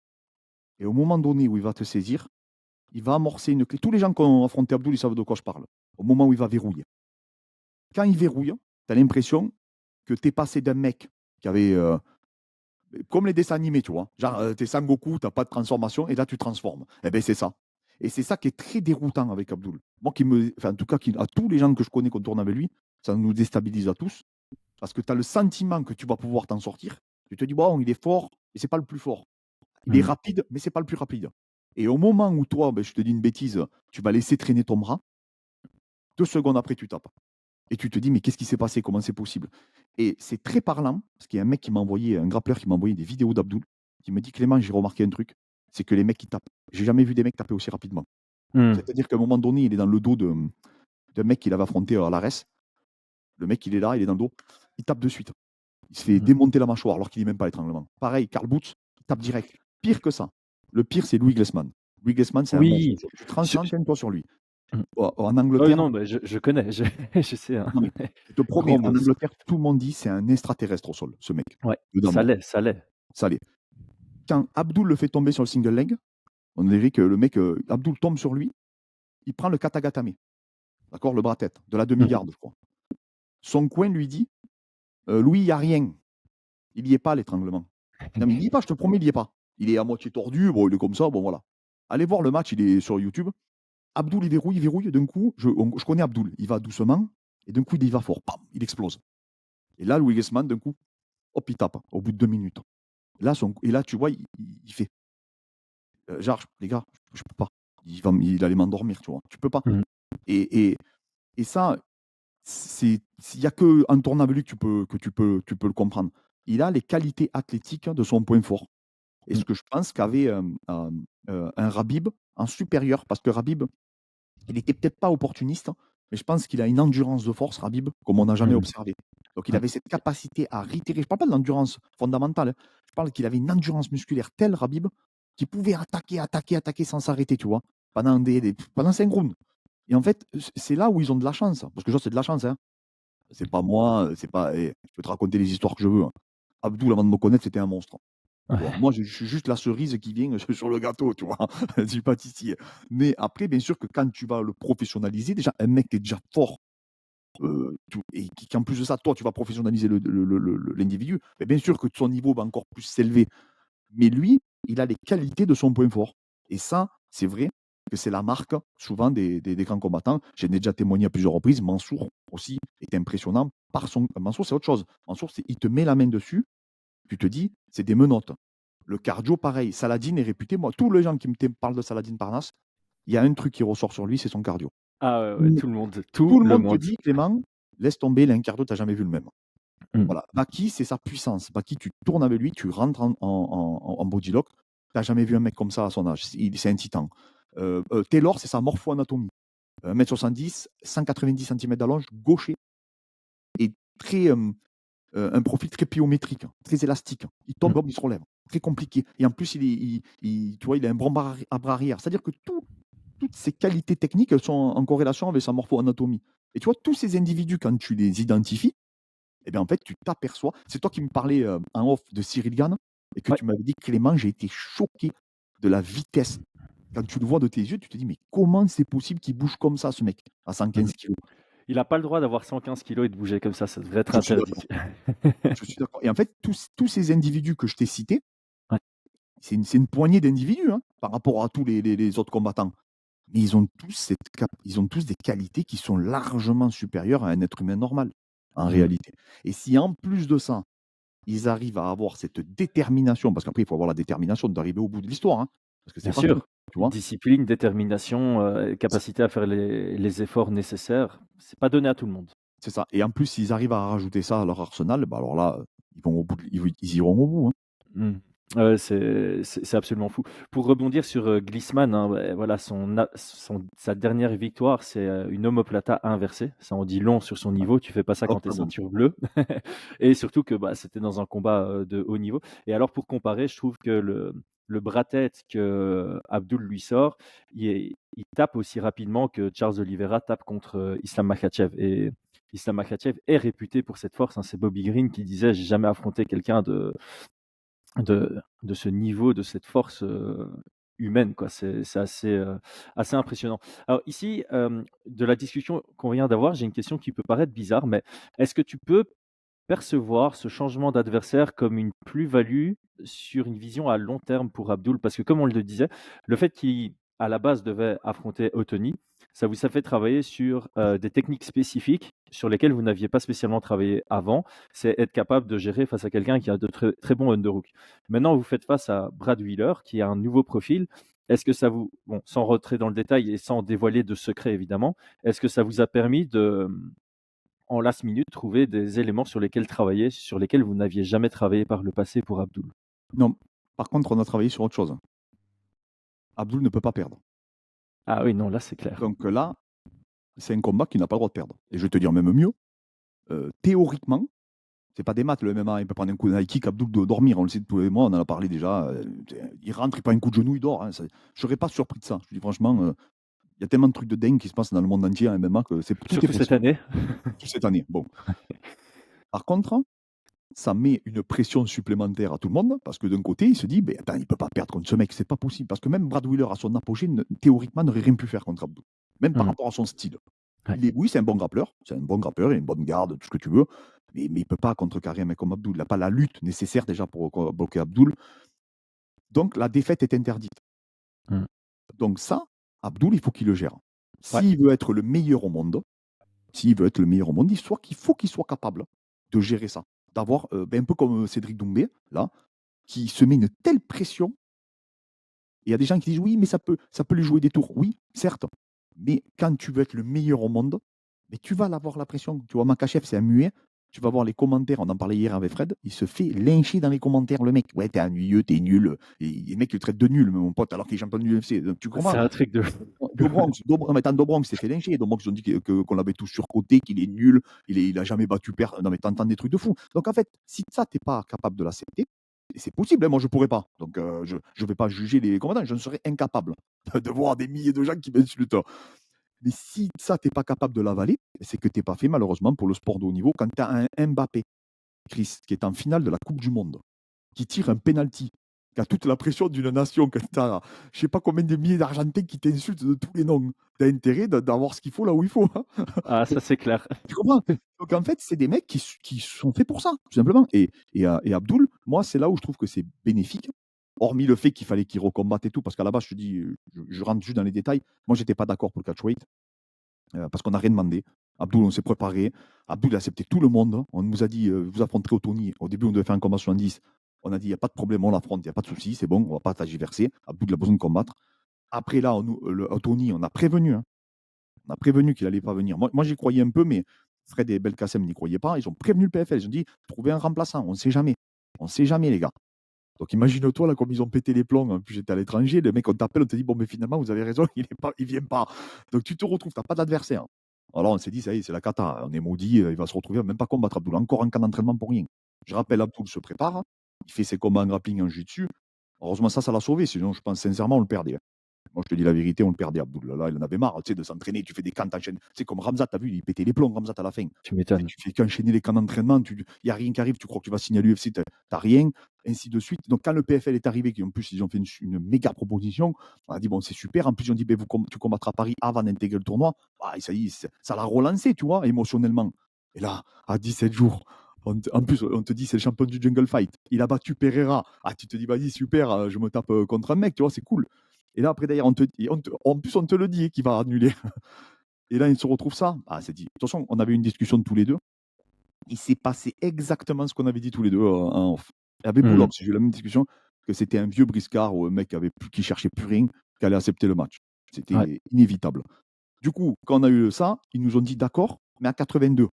Et au moment donné où il va te saisir, il va amorcer une clé. Tous les gens qui ont affronté Abdul, ils savent de quoi je parle. Au moment où il va verrouiller. Quand il verrouille, tu as l'impression que tu es passé d'un mec qui avait comme les dessins animés, tu vois. Genre, t'es Sangoku, t'as pas de transformation, et là, tu transformes. Eh bien, c'est ça. Et c'est ça qui est très déroutant avec Abdul. Moi, enfin, en tout cas, à tous les gens que je connais qu'on tourne avec lui, ça nous déstabilise à tous. Parce que tu as le sentiment que tu vas pouvoir t'en sortir. Tu te dis, bon, il est fort, mais c'est pas le plus fort. Il est Mmh. rapide, mais c'est pas le plus rapide. Et au moment où toi, ben, je te dis une bêtise, tu vas laisser traîner ton bras, 2 secondes après, tu tapes. Et tu te dis, mais qu'est-ce qui s'est passé? Comment c'est possible? Et c'est très parlant, parce qu'il y a un mec qui m'a envoyé, un grappleur qui m'a envoyé des vidéos d'Abdul, qui me dit, Clément, j'ai remarqué un truc, c'est que les mecs qui tapent, j'ai jamais vu des mecs taper aussi rapidement. Mmh. C'est-à-dire qu'à un moment donné, il est dans le dos d'un mec qu'il avait affronté à l'ARES. Le mec, il est là, il est dans le dos, il tape de suite. Il se fait Mmh. démonter la mâchoire alors qu'il n'est même pas l'étranglement. Pareil, Karl Butz, il tape direct. Pire que ça. Le pire, c'est Louis Glessman. Louis Glessman, c'est un monstre. Oui, Tu te ce renseigne-toi sur lui. mmh. En Oui, Angleterre, non, bah, je connais, je je sais, hein. non, mais je te promets, Grand en monstre. Angleterre, tout le monde dit c'est un extraterrestre au sol, ce mec. Ouais, Dedans, ça moi, l'est, ça l'est. ça l'est. Quand Abdul le fait tomber sur le single leg, on dirait que le mec, Abdul tombe sur lui, il prend le katagatame, d'accord, le bras-tête, de la Mmh mh. demi-garde, je crois. Son coin lui dit, Louis, il n'y a rien. Il n'y est pas, l'étranglement. Non, mais il n'y est pas, je te promets, il n'y est pas. Il est à moitié tordu, bon, il est comme ça, bon, voilà. Allez voir le match, il est sur YouTube. Abdul, il verrouille, d'un coup, je connais Abdul, il va doucement, et d'un coup, il y va fort, pam, il explose. Et là, Louis Guessman, d'un coup, hop, il tape, au bout de 2 minutes. Et là, tu vois, il fait, genre, les gars, je peux pas. Il allait m'endormir, tu vois. Tu peux pas. Mmh. Et, et, et ça, il n'y a que en tournant avec lui que tu peux le comprendre. Il a les qualités athlétiques de son point fort. Et Mmh. ce que je pense qu'avait un Rabib en supérieur, parce que Rabib, il était peut-être pas opportuniste, hein, mais je pense qu'il a une endurance de force, Rabib, comme on n'a jamais Mmh. observé. Donc il Ouais. avait cette capacité à réitérer. Je ne parle pas de l'endurance fondamentale, hein. Je parle qu'il avait une endurance musculaire telle, Rabib, qu'il pouvait attaquer, attaquer, attaquer sans s'arrêter, tu vois, pendant 5 rounds. Et en fait, c'est là où ils ont de la chance. Parce que c'est de la chance, hein. C'est pas moi, c'est pas. Je peux te raconter les histoires que je veux, hein. Abdul, avant de me connaître, c'était un monstre. Tu vois? Ouais. Moi, je suis juste la cerise qui vient sur le gâteau, tu vois? Je suis pâtissier. Mais après, bien sûr que quand tu vas le professionnaliser, déjà, un mec qui est déjà fort, et qu'en plus de ça, toi, tu vas professionnaliser l'individu, beh, bien sûr que son niveau va encore plus s'élever. Mais lui, il a les qualités de son point fort. Et ça, c'est vrai que c'est la marque souvent des grands combattants. J'en ai déjà témoigné à plusieurs reprises. Mansour aussi est impressionnant par son. Mansour, c'est autre chose. Mansour, il te met la main dessus, tu te dis, c'est des menottes. Le cardio, pareil. Saladin est réputé. Moi, tous les gens qui me parlent de Saladin Parnasse, il y a un truc qui ressort sur lui, c'est son cardio. Ah ouais, ouais, Mmh. tout Tout le le monde te monde. dit, Clément, laisse tomber, il a un cardio, tu n'as jamais vu le même. Mmh. Voilà. Baki, c'est sa puissance. Baki, tu tournes avec lui, tu rentres en body lock. Tu n'as jamais vu un mec comme ça à son âge. C'est un titan. Taylor, c'est sa morpho-anatomie. 1m70, 190 cm d'allonge, gaucher, et très, un profil très pliométrique, très élastique. Il tombe, Mmh. hop, il se relève. Très compliqué. Et en plus, tu vois, il a un bon bras arrière. C'est-à-dire que toutes ces qualités techniques, elles sont en corrélation avec sa morpho-anatomie. Et tu vois, tous ces individus, quand tu les identifies, eh bien, en fait, tu t'aperçois. C'est toi qui me parlais en off de Cyril Gann et que Ouais. tu m'avais dit, Clément, j'ai été choqué de la vitesse. Quand tu le vois de tes yeux, tu te dis, mais comment c'est possible qu'il bouge comme ça, ce mec, à Mmh. 115 kilos? Il a pas le droit d'avoir 115 kilogrammes et de bouger comme ça devrait être Je suis interdit. d'accord. Je suis d'accord. Et en fait, tous ces individus que je t'ai cités, Ouais. c'est une poignée d'individus, hein, par rapport à tous les autres combattants. Mais ils ont tous des qualités qui sont largement supérieures à un être humain normal, en Mmh. réalité. Et si en plus de ça, ils arrivent à avoir cette détermination, parce qu'après, il faut avoir la détermination d'arriver au bout de l'histoire, hein. Parce que c'est Bien pas tout, sûr, tu vois? discipline, détermination, capacité à faire les efforts nécessaires, c'est pas donné à tout le monde. C'est ça et en plus, s'ils arrivent à rajouter ça à leur arsenal, bah, alors là, ils vont au bout de ils iront au bout, hein. Mmh. Ouais, c'est absolument fou. Pour rebondir sur, Griezmann, hein, ouais, voilà, sa dernière victoire, c'est, une omoplata inversée. Ça en dit long sur son niveau. Tu fais pas ça quand tu es Enfin bon. ceinture bleue et surtout que, bah, c'était dans un combat, de haut niveau et alors pour comparer, je trouve que le bras-tête que Abdul lui sort, il tape aussi rapidement que Charles Oliveira tape contre, Islam Makhachev et Islam Makhachev est réputé pour cette force, hein. C'est Bobby Green qui disait: «J'ai jamais affronté quelqu'un de ce niveau, de cette force, humaine, quoi. C'est assez, assez impressionnant. Alors ici, de la discussion qu'on vient d'avoir, j'ai une question qui peut paraître bizarre, mais est-ce que tu peux percevoir ce changement d'adversaire comme une plus-value sur une vision à long terme pour Abdul? Parce que comme on le disait, le fait qu'il, à la base, devait affronter Ottoni, ça vous a fait travailler sur, des techniques spécifiques sur lesquelles vous n'aviez pas spécialement travaillé avant. C'est être capable de gérer face à quelqu'un qui a de très très bons underhooks. Maintenant, vous faites face à Brad Wheeler qui a un nouveau profil. Est-ce que ça vous bon, sans rentrer dans le détail et sans dévoiler de secrets évidemment, est-ce que ça vous a permis de, en last minute, trouver des éléments sur lesquels travailler, sur lesquels vous n'aviez jamais travaillé par le passé pour Abdul? Non, par contre, on a travaillé sur autre chose. Abdul ne peut pas perdre. Ah oui, non, là, c'est clair. Donc là, c'est un combat qu'il n'a pas le droit de perdre et je vais te dire même mieux, théoriquement, c'est pas des maths le MMA, il peut prendre un coup de high kick, Abdul doit dormir, on le sait tous les mois, on en a parlé déjà, il rentre, il prend un coup de genou, il dort, hein, je serais pas surpris de ça. Je te dis franchement, il y a tellement de trucs de dingue qui se passent dans le monde entier en MMA que tout est Surtout cette possible. année. Toute cette année. Bon. Par contre, ça met une pression supplémentaire à tout le monde parce que d'un côté, il se dit: «Beh, attends, il peut pas perdre contre ce mec, c'est pas possible». Parce que même Brad Wheeler à son apogée, théoriquement, n'aurait rien pu faire contre Abdul, même par Mmh. rapport à son style. Ouais. Oui, c'est un bon grappleur, il a une bonne garde, tout ce que tu veux, mais il peut pas contrecarrer un mec comme Abdul. Il a pas la lutte nécessaire déjà pour bloquer Abdul. Donc la défaite est interdite. Mmh. Donc ça, Abdul, il faut qu'il le gère. Ouais. S'il veut être le meilleur au monde, S'il veut être le meilleur au monde, il faut qu'il soit capable de gérer ça. D'avoir, un peu comme Cédric Doumbé, là, qui se met une telle pression. Et il y a des gens qui disent: «Oui, mais ça peut lui jouer des tours». Oui, certes, mais quand tu veux être le meilleur au monde, mais tu vas l'avoir la pression. Tu vois, Makachev, c'est un muet. Tu vas voir les commentaires, on en parlait hier avec Fred, il se fait lyncher dans les commentaires, le mec. «Ouais, t'es ennuyeux, t'es nul», et les mecs le traitent de nul, mon pote, alors qu'il est champion de l'UFC. Donc tu C'est comprends? un truc de fou. Non, mais attends, Dobronx s'est fait lyncher. Dobronx, ils ont dit qu'on l'avait tous surcoté, qu'il est nul, il a jamais battu personne. Non, mais t'entends des trucs de fou. Donc en fait, si ça, t'es pas capable de l'accepter, et c'est possible, hein, moi je pourrais pas. Donc je vais pas juger les combattants, je ne serais incapable de voir des milliers de gens qui m'insultent. Mais si ça, t'es pas capable de l'avaler, c'est que t'es pas fait malheureusement pour le sport de haut niveau. Quand tu as un Mbappé, Chris, qui est en finale de la Coupe du Monde, qui tire un penalty, qui a toute la pression d'une nation, que tu as je sais pas combien de milliers d'Argentins qui t'insultent de tous les noms. Tu as intérêt d'avoir ce qu'il faut là où il faut, hein. Ah, ça, c'est clair. Tu comprends? Donc en fait, c'est des mecs qui sont faits pour ça, tout simplement. Et Abdul, moi, c'est là où je trouve que c'est bénéfique, hormis le fait qu'il fallait qu'il recombatte et tout, parce qu'à la base, je te dis, je rentre juste dans les détails. Moi, j'étais pas d'accord pour le catchweight, parce qu'on n'a rien demandé. Abdul, on s'est préparé. Abdul a accepté tout le monde, hein. On nous a dit: «Vous affronterez Tony». Au début, on devait faire un combat 70. On a dit: «Il y a pas de problème, on l'affronte, il y a pas de souci, c'est bon, on va pas tergiverser. Abdul, il a besoin de combattre». Après là, on nous le Tony, on a prévenu, hein. On a prévenu qu'il allait pas venir. Moi, j'y croyais un peu, mais Fred et Belkacem n'y croyaient pas. Ils ont prévenu le PFL. Ils ont dit: «Trouvez un remplaçant, on ne sait jamais. On ne sait jamais, les gars». Donc imagine-toi là comme ils ont pété les plombs. En plus, j'étais à l'étranger, le mec on t'appelle, on te dit: «Bon, mais finalement, vous avez raison, il vient pas». Donc tu te retrouves, tu as pas d'adversaire. Alors on s'est dit: «Ça y est, c'est la cata, on est maudit, il va se retrouver à même pas combattre Abdoul, encore un camp d'entraînement pour rien». Je rappelle, Abdoul se prépare, il fait ses combats en grappling, en jiu-jitsu. Heureusement ça l'a sauvé, sinon je pense sincèrement on le perdait, hein. Moi, je te dis la vérité, on le perdait, Abdoul. Là, il en avait marre, tu sais, de s'entraîner. Tu fais des camps, t'enchaînes. C'est comme Ramzat, t'as vu, il pétait les plombs, Ramzat, à la fin. Tu m'étonnes. Tu fais qu'enchaîner les camps d'entraînement, il n'y a rien qui arrive, tu crois que tu vas signer à l'UFC, t'as rien, ainsi de suite. Donc, quand le PFL est arrivé, en plus, ils ont fait une méga proposition, on a dit, bon, c'est super. En plus, ils ont dit, ben, tu combattras à Paris avant d'intégrer le tournoi. Ah, et ça y est, ça l'a relancé, tu vois, émotionnellement. Et là, à 17 jours, en plus, on te dit, c'est le champion du Jungle Fight. Il a battu Pereira. Ah, tu te dis, vas-y, super, je me tape contre un mec, tu vois, c'est cool. Et là, après, d'ailleurs, en plus, on te le dit qu'il va annuler. Et là, il se retrouve ça. Ah, c'est dit. De toute façon, on avait une discussion de tous les deux. Il s'est passé exactement ce qu'on avait dit tous les deux en off. Et avec Mmh. Boulogne, j'ai eu la même discussion. que c'était un vieux briscard ou un mec qui cherchait plus rien, qui allait accepter le match. Ouais. C'était inévitable. Du coup, quand on a eu ça, ils nous ont dit d'accord, mais à 82.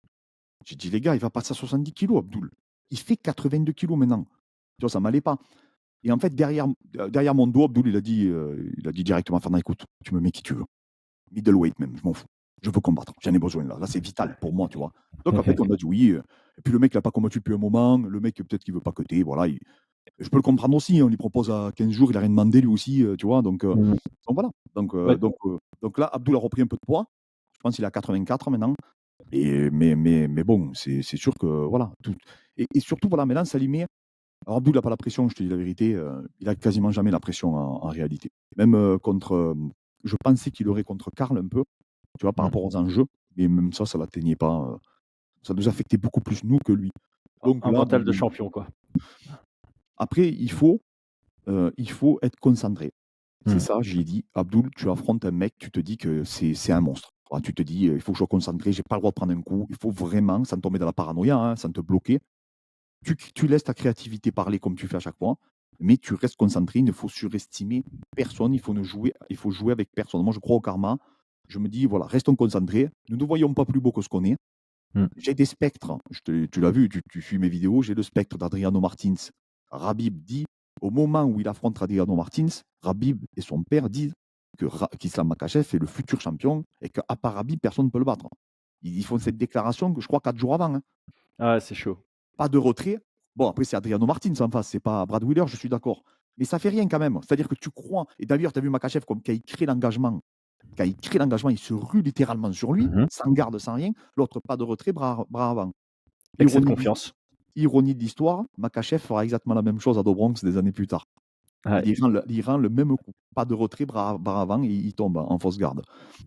J'ai dit, les gars, il va passer à 70 kilos, Abdoul. Il fait 82 kilos maintenant. Tu vois, ça m'allait pas. Et en fait, derrière mon dos, Abdoul, il a dit directement à Fernand, écoute, tu me mets qui tu veux. Middleweight même, je m'en fous. Je veux combattre. J'en ai besoin là. Là, c'est vital pour moi, tu vois. Donc, en fait, on a dit oui. Et puis, le mec, il n'a pas combattu depuis un moment. Le mec, peut-être qu'il veut pas coter. Voilà. Je peux le comprendre aussi. On lui propose à 15 jours. Il a rien demandé, lui aussi, tu vois. Mmh. Donc voilà. Donc, Ouais, donc là, Abdoul a repris un peu de poids. Je pense qu'il est à 84 maintenant. Mais bon, c'est sûr que voilà. Et surtout, voilà, maintenant, ça lui met. Alors, Abdoul n'a pas la pression, je te dis la vérité. Il a quasiment jamais la pression en réalité. Même je pensais qu'il aurait contre Karl un peu, tu vois, par mmh. rapport aux enjeux. Mais même ça, ça l'atteignait pas. Ça nous affectait beaucoup plus nous que lui. Donc Un là, mental de bon, champion, quoi. après, il faut être concentré. C'est Mmh. ça, j'ai dit, Abdoul, tu affrontes un mec, tu te dis que c'est un monstre. Voilà, tu te dis, il faut que je sois concentré, j'ai pas le droit de prendre un coup. Il faut vraiment, sans tomber dans la paranoïa, hein, sans te bloquer. Tu laisses ta créativité parler comme tu fais à chaque fois, mais tu restes concentré. Il ne faut surestimer personne. Il faut jouer avec personne. Moi, je crois au karma. Je me dis, voilà, restons concentrés. Nous ne voyons pas plus beau que ce qu'on est. Mmh. J'ai des spectres. Tu l'as vu, tu suis mes vidéos. J'ai le spectre d'Adriano Martins. Rabib dit, au moment où il affronte Adriano Martins, Rabib et son père disent qu'Islam Makhachev est le futur champion et qu'à part Rabib, personne ne peut le battre. Ils font cette déclaration que je crois 4 jours avant, hein. Ah, c'est chaud. Pas de retrait. Bon, après, c'est Adriano Martins en face, c'est pas Brad Wheeler, je suis d'accord. Mais ça fait rien quand même. C'est-à-dire que tu crois. Et d'ailleurs, tu as vu Makachev comme quand il crée l'engagement. Quand il crée l'engagement, il se rue littéralement sur lui, Mmh. sans garde, sans rien. L'autre, pas de retrait, bras avant. Excès de Ironie confiance. ironie de l'histoire, Makachev fera exactement la même chose à Dobronx des années plus tard. Ouais. Il rend le même coup. Pas de retrait, bras avant, et il tombe en fausse garde.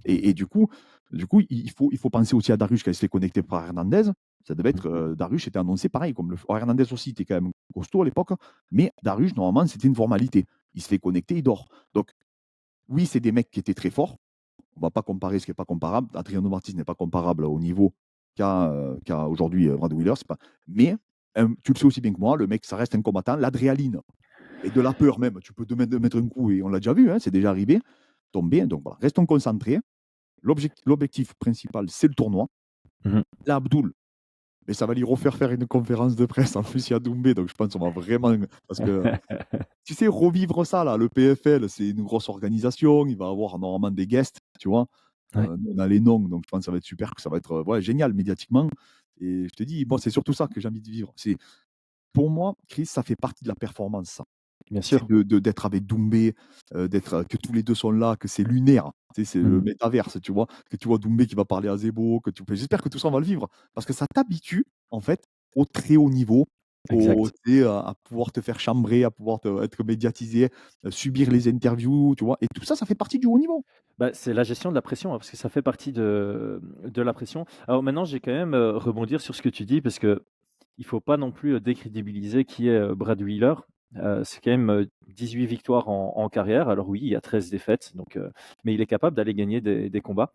Et du coup, il faut penser aussi à Darius quand il se fait connecter par Hernandez. Ça devait Mmh. être. Darius était annoncé pareil. Hernandez aussi était quand même costaud à l'époque. Mais Darius, normalement, c'était une formalité. Il se fait connecter, il dort. Donc, oui, c'est des mecs qui étaient très forts. On ne va pas comparer ce qui n'est pas comparable. Adriano Martins n'est pas comparable au niveau qu'a aujourd'hui Brad Wheeler. Pas... Mais tu le sais aussi bien que moi, le mec, ça reste un combattant. L'adrénaline et de la peur même. Tu peux te mettre un coup et on l'a déjà vu, hein, c'est déjà arrivé. Tomber. Donc voilà, restons concentrés. L'objectif principal, c'est le tournoi. Mmh. Là, Abdoul, mais ça va lui refaire faire une conférence de presse. En plus, il y a Doumbé, donc je pense qu'on va vraiment. Parce que, tu sais, revivre ça, là, le PFL, c'est une grosse organisation. Il va avoir normalement des guests, tu vois. Ouais, On a les noms, donc je pense que ça va être super, que ça va être ouais, génial médiatiquement. Et je te dis, bon, c'est surtout ça que j'ai envie de vivre. Pour moi, Chris, ça fait partie de la performance, ça. bien C'est sûr. d'être avec Doumbé, que tous les deux sont là, que c'est lunaire. Tu sais, c'est le Mmh. métaverse, tu vois? Que tu vois Doumbé qui va parler à Zebo, j'espère que tout ça, on va le vivre. Parce que ça t'habitue, en fait, au très haut niveau, Exact. tu sais, à pouvoir te faire chambrer, à pouvoir être médiatisé, subir les interviews, tu vois? Et tout ça, ça fait partie du haut niveau. Bah, c'est la gestion de la pression, hein, parce que ça fait partie de la pression. Alors maintenant, j'ai quand même, rebondir sur ce que tu dis parce que il faut pas non plus, décrédibiliser qui est, Brad Wheeler. C'est quand même, 18 victoires en carrière. Alors oui, il y a 13 défaites, donc mais il est capable d'aller gagner des combats.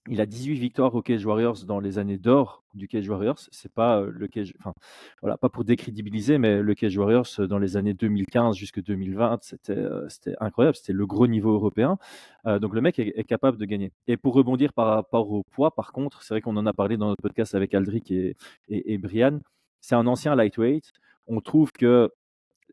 Il a 18 victoires au Cage Warriors dans les années d'or du Cage Warriors. C'est pas, le Cage enfin, voilà, pas pour décrédibiliser, mais le Cage Warriors, dans les années 2015 jusque 2020, c'était incroyable. C'était le gros niveau européen. Donc le mec est capable de gagner. Et pour rebondir par rapport au poids, par contre, c'est vrai qu'on en a parlé dans notre podcast avec Aldric et Brian. C'est un ancien lightweight. On trouve que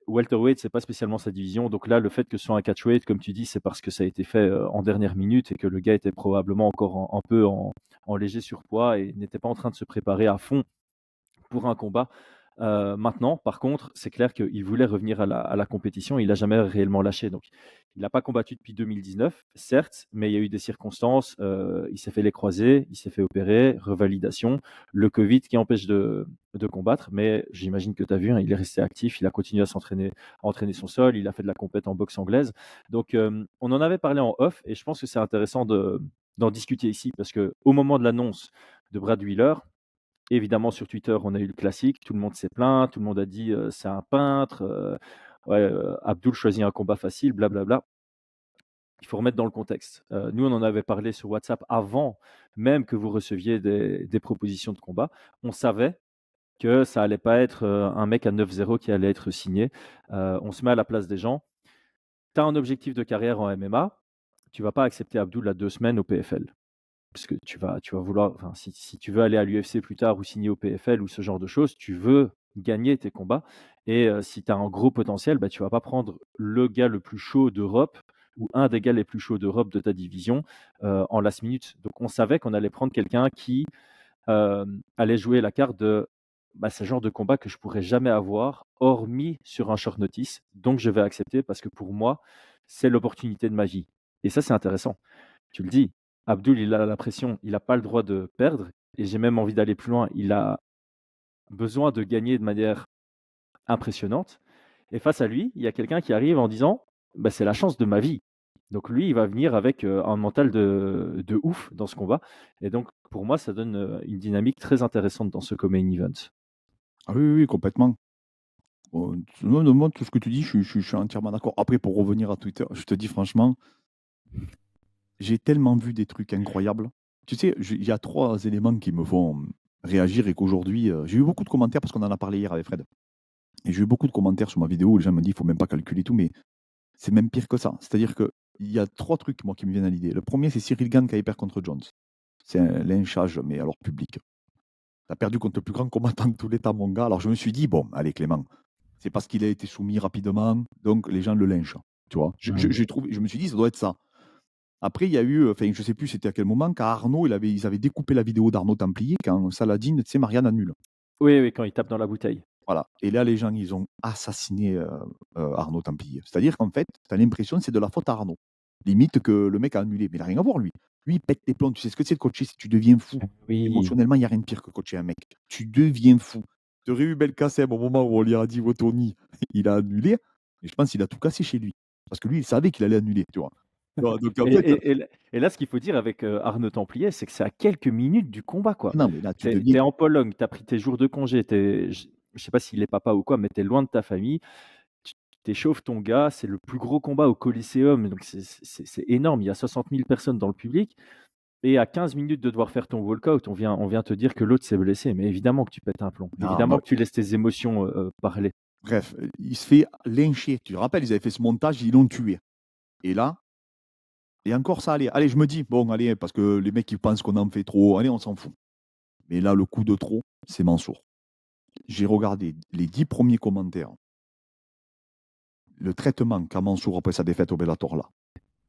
welterweight, c'est pas spécialement sa division. Donc là, le fait que ce soit un catchweight, comme tu dis, c'est parce que ça a été fait en dernière minute et que le gars était probablement encore un peu en léger surpoids et n'était pas en train de se préparer à fond pour un combat. Maintenant, par contre, c'est clair qu'il voulait revenir à la compétition. Il n'a jamais réellement lâché. Donc, il n'a pas combattu depuis 2019, certes, mais il y a eu des circonstances. Il s'est fait les croisés, il s'est fait opérer, revalidation, le Covid qui empêche de combattre. Mais j'imagine que tu as vu, hein, il est resté actif, il a continué à s'entraîner, à entraîner son sol, il a fait de la compète en boxe anglaise. Donc, on en avait parlé en off et je pense que c'est intéressant d'en discuter ici parce qu'au moment de l'annonce de Brad Wheeler, évidemment, sur Twitter, on a eu le classique, tout le monde s'est plaint, tout le monde a dit c'est un peintre, ouais, Abdul choisit un combat facile, blablabla. Il faut remettre dans le contexte. Nous, on en avait parlé sur WhatsApp avant même que vous receviez des propositions de combat. On savait que ça allait pas être un mec à 9-0 qui allait être signé. On se met à la place des gens. Tu as un objectif de carrière en MMA, tu vas pas accepter Abdul à 2 semaines au PFL. Parce que tu vas vouloir, enfin, si tu veux aller à l'UFC plus tard ou signer au PFL ou ce genre de choses, tu veux gagner tes combats. Et si tu as un gros potentiel, bah, tu vas pas prendre le gars le plus chaud d'Europe ou un des gars les plus chauds d'Europe de ta division en last minute. Donc on savait qu'on allait prendre quelqu'un qui allait jouer la carte de bah, ce genre de combat que je pourrais jamais avoir, hormis sur un short notice. Donc je vais accepter parce que pour moi, c'est l'opportunité de ma vie. Et ça, c'est intéressant. Tu le dis, Abdul, il a la pression, il n'a pas le droit de perdre. Et j'ai même envie d'aller plus loin. Il a besoin de gagner de manière impressionnante. Et face à lui, il y a quelqu'un qui arrive en disant bah, c'est la chance de ma vie. Donc lui, il va venir avec un mental de ouf dans ce combat. Et donc, pour moi, ça donne une dynamique très intéressante dans ce co-main event. Ah oui, oui, oui, complètement. Non, moi, tout ce que tu dis, je suis entièrement d'accord. Après, pour revenir à Twitter, je te dis franchement, j'ai tellement vu des trucs incroyables. Tu sais, il y a 3 éléments qui me font réagir et qu'aujourd'hui, j'ai eu beaucoup de commentaires parce qu'on en a parlé hier avec Fred. Et j'ai eu beaucoup de commentaires sur ma vidéo où les gens me disent, il faut même pas calculer tout, mais c'est même pire que ça. C'est-à-dire qu'il y a 3 trucs, moi, qui me viennent à l'idée. Le premier, c'est Cyril Gane qui perd contre Jones. C'est un lynchage, mais alors public. Tu as perdu contre le plus grand combattant de tous les temps, mon gars. Alors je me suis dit, bon, allez Clément, c'est parce qu'il a été soumis rapidement, donc les gens le lynchent. Tu vois, je me suis dit, ça doit être ça. Après, il y a eu, enfin, je sais plus c'était à quel moment, quand Arnaud, ils avaient découpé la vidéo d'Arnaud Templier, quand Saladin, tu sais, Marianne annule. Oui, oui, quand il tape dans la bouteille. Voilà. Et là, les gens, ils ont assassiné Arnaud Templier. C'est-à-dire qu'en fait, tu as l'impression que c'est de la faute à Arnaud. Limite que le mec a annulé. Mais il n'a rien à voir, lui. Lui, il pète les plombs. Tu sais ce que c'est de coacher si tu deviens fou. Oui. Émotionnellement, il n'y a rien de pire que coacher un mec. Tu deviens fou. Tu aurais eu Belkacem au moment où on lui a dit Tony, il a annulé. Et je pense qu'il a tout cassé chez lui. Parce que lui, il savait qu'il allait annuler, tu vois. Donc, en Et, fait, et là, ce qu'il faut dire avec Arnaud Templier, c'est que c'est à quelques minutes du combat, quoi. non, mais là, tu Tu deviens. es en Pologne, tu as pris tes jours de congé, je ne sais pas s'il est papa ou quoi, mais tu es loin de ta famille. Tu échauffes ton gars, c'est le plus gros combat au Coliseum, donc c'est énorme. Il y a 60 000 personnes dans le public. Et à 15 minutes de devoir faire ton walkout, on vient te dire que l'autre s'est blessé. Mais évidemment que tu pètes un plomb. Non, Évidemment que tu laisses tes émotions parler. bref, il se fait lyncher. Tu te rappelles, ils avaient fait ce montage, ils l'ont tué. Et là, et encore ça, allez, je me dis, bon, allez, parce que les mecs, ils pensent qu'on en fait trop, allez, on s'en fout. Mais là, le coup de trop, c'est Mansour. J'ai regardé les 10 premiers commentaires. Le traitement qu'a Mansour après sa défaite au Bellator, là.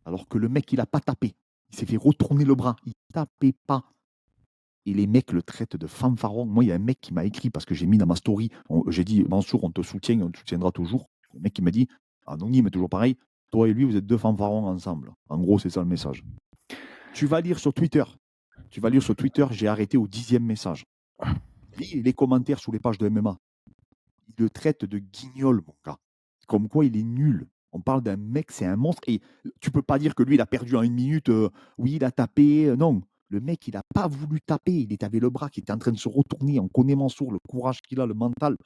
Alors que le mec, il n'a pas tapé. Il s'est fait retourner le bras. Il tapait pas. Et les mecs le traitent de fanfaron. Moi, il y a un mec qui m'a écrit parce que j'ai mis dans ma story. J'ai dit, Mansour, on te soutient, on te soutiendra toujours. Le mec qui m'a dit, anonyme, toujours pareil, toi et lui, vous êtes 2 fanfarons ensemble. En gros, c'est ça le message. Tu vas lire sur Twitter. J'ai arrêté au 10e message. Lis les commentaires sous les pages de MMA. Il le traite de guignol, mon gars. Comme quoi, il est nul. On parle d'un mec, c'est un monstre. Et tu peux pas dire que lui, il a perdu en 1 minute. Oui, il a tapé. Non. Le mec, il n'a pas voulu taper. Il avait le bras qui était en train de se retourner. On connaît Mansour, le courage qu'il a, le mental.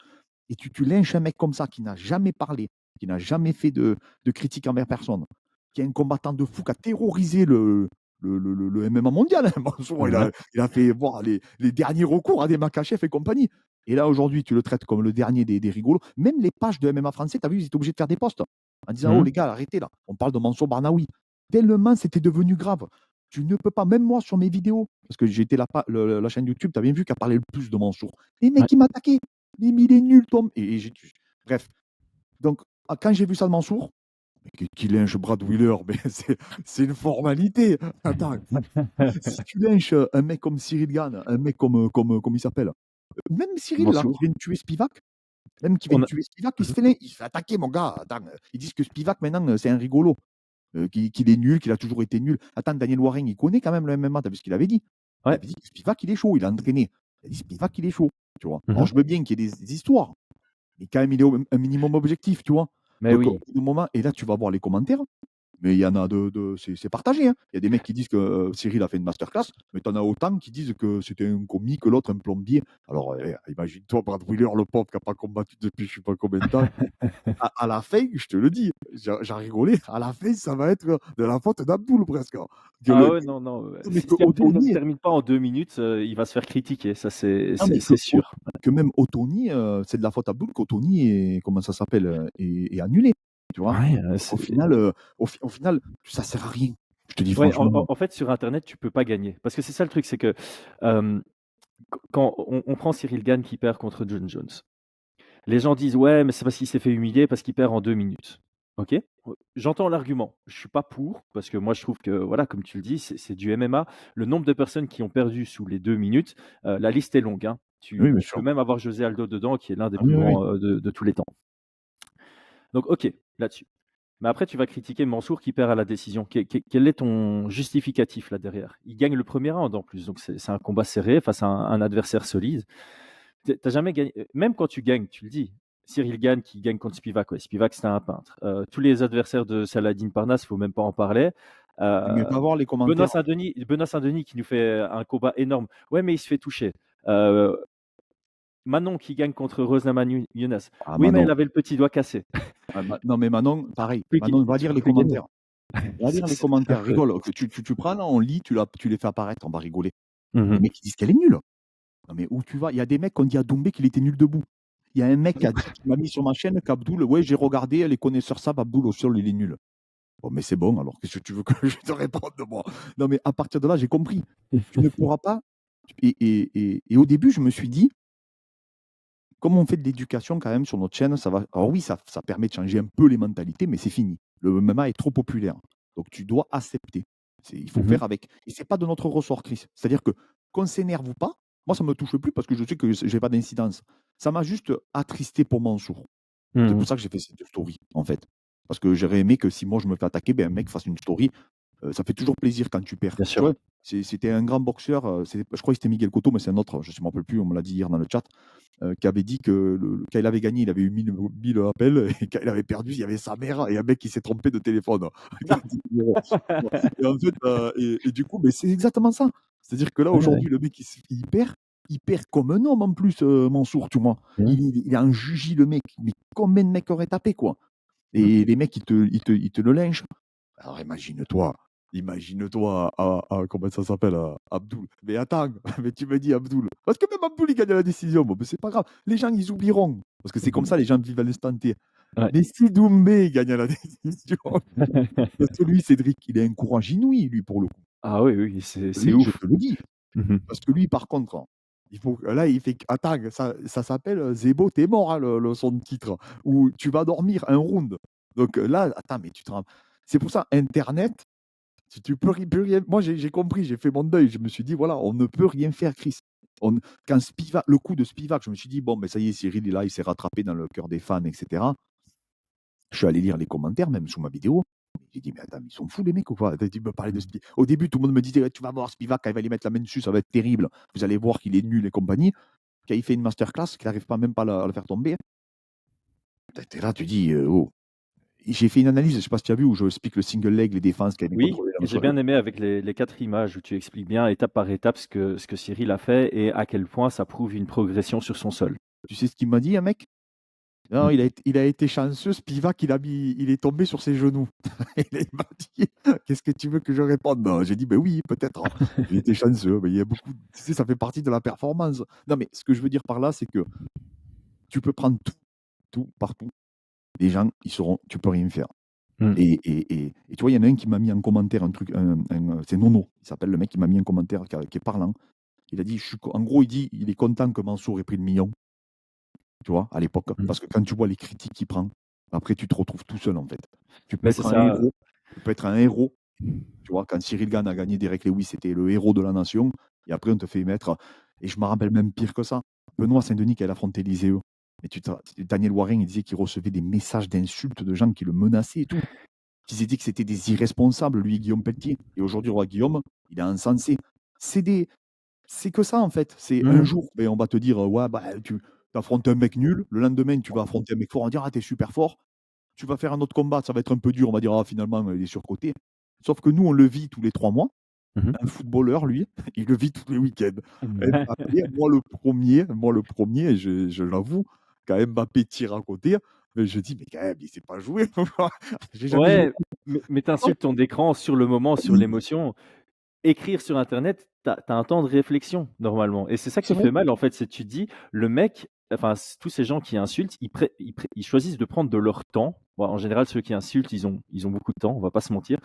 Et tu lynches un mec comme ça qui n'a jamais parlé, qui n'a jamais fait de critique envers personne, qui est un combattant de fou, qui a terrorisé le MMA mondial. Hein. Mansour, il a fait voir les derniers recours à des Makachev et compagnie. Et là, aujourd'hui, tu le traites comme le dernier des rigolos. Même les pages de MMA français, tu as vu, ils étaient obligés de faire des posts en disant, oh les gars, arrêtez là. On parle de Mansour Barnaoui. Tellement c'était devenu grave. Tu ne peux pas, même moi sur mes vidéos, parce que j'étais la chaîne YouTube, tu as bien vu qu'elle parlait le plus de Mansour. Les mecs, ils m'attaquaient. Mais il est nul, Tom. Bref. Donc, quand j'ai vu ça de Mansour, qui lynche Brad Wheeler, mais c'est une formalité. Attends, si tu lynches un mec comme Cyril Gane, un mec comme il s'appelle, même Cyril, là, qui vient de tuer Spivak, il se fait attaquer, mon gars. Attends, ils disent que Spivak, maintenant, c'est un rigolo, qu'il est nul, qu'il a toujours été nul. Attends, Daniel Warren, il connaît quand même le MMA, t'as vu ce qu'il avait dit? Il Ouais. avait dit que Spivak, il est chaud, il a entraîné. Il a dit Spivak, il est chaud, tu vois. Mhm. Alors, je veux bien qu'il y ait des histoires, mais quand même, il est un minimum objectif, tu vois. Mais Donc, oui. au bout d'un moment, et là, tu vas voir les commentaires. Mais il y en a c'est partagé, hein. Il y a des mecs qui disent que Cyril a fait une masterclass, mais tu en as autant qui disent que c'était un commis, que l'autre un plombier. Alors, imagine-toi Brad Wheeler, le pauvre qui n'a pas combattu depuis je sais pas combien de temps. À la fin, je te le dis, j'ai rigolé, à la fin, ça va être de la faute d'Abdoul presque, hein. Que Ah le ouais, non, non, mais que si Abdul ne Otoni termine pas en 2 minutes, il va se faire critiquer, ça non, mais c'est sûr. que même Otoni, c'est de la faute d'Abdoul qu'Otoni est comment ça s'appelle? Est annulé, tu vois? Ouais, Donc au final, ça sert à rien. Je te dis ouais, franchement. en fait, sur internet, tu peux pas gagner. Parce que c'est ça le truc, c'est que, quand on prend Cyril Gane qui perd contre John Jones. Les gens disent: «Ouais, mais c'est parce qu'il s'est fait humilier, parce qu'il perd en 2 minutes». OK, j'entends l'argument. Je suis pas pour, parce que moi je trouve que, voilà, comme tu le dis, c'est du MMA. Le nombre de personnes qui ont perdu sous les 2 minutes, la liste est longue, hein. Oui, bien Tu peux sûr. même avoir José Aldo dedans, qui est l'un des Ah oui, plus oui, oui. grands, de tous les temps. Donc OK, là-dessus. Mais après tu vas critiquer Mansour qui perd à la décision. Quel est ton justificatif là derrière? Il gagne le premier round en plus, donc c'est un combat serré face à un adversaire solide. Tu jamais gagné, même quand tu gagnes, tu le dis. Cyril Gane qui gagne contre Spivak, ouais, Spivak c'était un peintre. Tous les adversaires de Saladin Parnasse, il faut même pas en parler. Mais Heu, va voir les commentaires. Benoît Saint-Denis qui nous fait un combat énorme. Ouais, mais il se fait toucher. Heu, Manon qui gagne contre Rose Namajunas. Ah Oui, mais elle Manon, avait le petit doigt cassé. non mais Manon, pareil. Manon, va Tu lire peux les plus gagner. commentaires. Va lire les C'est commentaires, affreux. rigole. Que tu prends là, on lit, tu les fais apparaître, on va rigoler. Mmh Les mh. mecs, ils disent qu'elle est nulle. Non mais où tu vas? Il y a des mecs qui ont dit à Doumbé qu'il était nul debout. Il y a un mec qui m'a mis sur ma chaîne qu'Abdoul, ouais, j'ai regardé, les connaisseurs savent, Abdoul au sol, il est nul. Bon, mais c'est bon, alors qu'est-ce que tu veux que je te réponde, moi? Non, mais à partir de là, j'ai compris. Tu ne pourras pas. Et au début, je me suis dit, comme on fait de l'éducation quand même sur notre chaîne, ça va. Alors oui, ça permet de changer un peu les mentalités, mais c'est fini. Le MMA est trop populaire. Donc tu dois accepter. Il faut Mmh. faire avec. Et c'est pas de notre ressort, Chris. C'est-à-dire que qu'on s'énerve ou pas, moi ça me touche plus parce que je sais que j'ai pas d'incidence. Ça m'a juste attristé pour Mansour. C'est Mmh. pour ça que j'ai fait cette story, en fait. Parce que j'aurais aimé que si moi je me fais attaquer, ben, un mec fasse une story. Ça fait toujours plaisir quand tu perds. Bien Tu sûr. vois? C'était un grand boxeur, je crois que c'était Miguel Cotto, mais c'est un autre, je ne me rappelle plus, on me l'a dit hier dans le chat, qui avait dit que quand il avait gagné, il avait eu 1000 appels et quand il avait perdu, il y avait sa mère et un mec qui s'est trompé de téléphone. Qui a dit 0. Et en fait, et du coup, mais c'est exactement ça. C'est-à-dire que là, Ouais, ouais. aujourd'hui, le mec, il perd comme un homme en plus, Mansour, tu vois? Mmh. Il est en jugie, le mec. Mais combien de mecs auraient tapé, quoi? Mmh. Et les mecs, ils te le lynchent. Alors imagine-toi comment ça s'appelle, Abdoul. Mais attends, mais tu me dis Abdoul. Parce que même Abdoul, il gagne la décision. Bon, mais c'est pas grave. Les gens, ils oublieront. Parce que c'est comme Mmh. ça, les gens vivent à l'instant T. Ouais. Mais si Doumbé gagne la décision, parce que lui, Cédric, il a un courage inouï, lui, pour le coup. Ah oui, oui, c'est Lui, je ouf. te le dis. Mmh. Parce que lui, par contre, il faut là, il fait attends, ça s'appelle, Zebo, tu mort, hein, le son de titre, où tu vas dormir un round. Donc là, attends, mais tu te rends c'est pour ça, internet, tu peux plus rien moi, j'ai compris, j'ai fait mon deuil. Je me suis dit: «Voilà, on ne peut rien faire, Chris». On quand Spivak le coup de Spivak, je me suis dit: «Bon, mais ça y est, Cyril est là, il s'est rattrapé dans le cœur des fans et cetera». Je suis allé lire les commentaires, même sous ma vidéo. J'ai dit: «Mais attends, mais ils sont fous les mecs ou quoi? Tu me parlais de Mmh. Spi» au début, tout le monde me disait: «Tu vas voir Spivak, quand il va lui mettre la main dessus, ça va être terrible. Vous allez voir qu'il est nul et compagnie». Quand il fait une masterclass, qu'il n'arrive pas même pas à le faire tomber, tu es là, tu dis: «Oh». J'ai fait une analyse, je ne sais pas si tu as vu, où je explique le single leg, les défenses qu'il avait Oui, contrôlées dans et le j'ai soirée. bien aimé avec les 4 images où tu expliques bien étape par étape ce que Cyril a fait et à quel point ça prouve une progression sur son sol. Tu sais ce qu'il m'a dit, un mec? Non, Mmh. il a été chanceux, Spivak, il est tombé sur ses genoux. Et il m'a dit: «Qu'est-ce que tu veux que je réponde?» Ben, j'ai dit: «Ben oui, peut-être, hein. Il était chanceux, mais il y a beaucoup tu sais, ça fait partie de la performance». Non, mais ce que je veux dire par là, c'est que tu peux prendre tout, tout, partout. Les gens, ils seront tu peux rien faire. Mmh. Et tu vois, il y en a un qui m'a mis en commentaire un truc, c'est Nono, il s'appelle le mec qui m'a mis un commentaire qui est parlant. Il a dit: «Je suis co» en gros, il dit: «Il est content que Mansour ait pris le million», tu vois, à l'époque. Mmh. Parce que quand tu vois les critiques qu'il prend, après tu te retrouves tout seul, en fait. Tu peux Mais c'est être un ça. héros, tu peux être un héros, tu vois? Quand Cyril Gane a gagné Derek Lewis, c'était le héros de la nation et après on te fait mettre et je me rappelle même pire que ça, Benoît Saint-Denis qui a affronté l'ISEE et Daniel Warren, il disait qu'il recevait des messages d'insultes de gens qui le menaçaient et tout. Qu'ils aient dit que c'était des irresponsables, lui et Guillaume Pelletier. Et aujourd'hui, le roi Guillaume, il est encensé. C'est des c'est que ça, en fait. C'est un Mmh. jour, ben, on va te dire: «Ouais, bah, tu affrontes un mec nul». Le lendemain, tu vas affronter un mec fort, on va dire: «Ah, tu super fort». tu vas faire un autre combat, ça va être un peu dur, on va dire: «Ah finalement, il est surcoté». Sauf que nous, on le vit tous les 3 mois. Mmh Un footballeur, lui, il le vit tous les week-ends. mh. Mbappé, moi le premier, je l'avoue, quand Mbappé tire à côté, je dis: «Mais quand même, il sait pas jouer». J'ai jamais joué. Ouais, mais tu insultes ton écran sur le moment, sur l'émotion. Écrire sur internet, tu as un temps de réflexion normalement et c'est ça C'est qui vrai. fait mal en fait, c'est tu te dis: «Le mec» enfin tous ces gens qui insultent, ils choisissent de prendre de leur temps. Bon, en général, ceux qui insultent, ils ont beaucoup de temps, on va pas se mentir.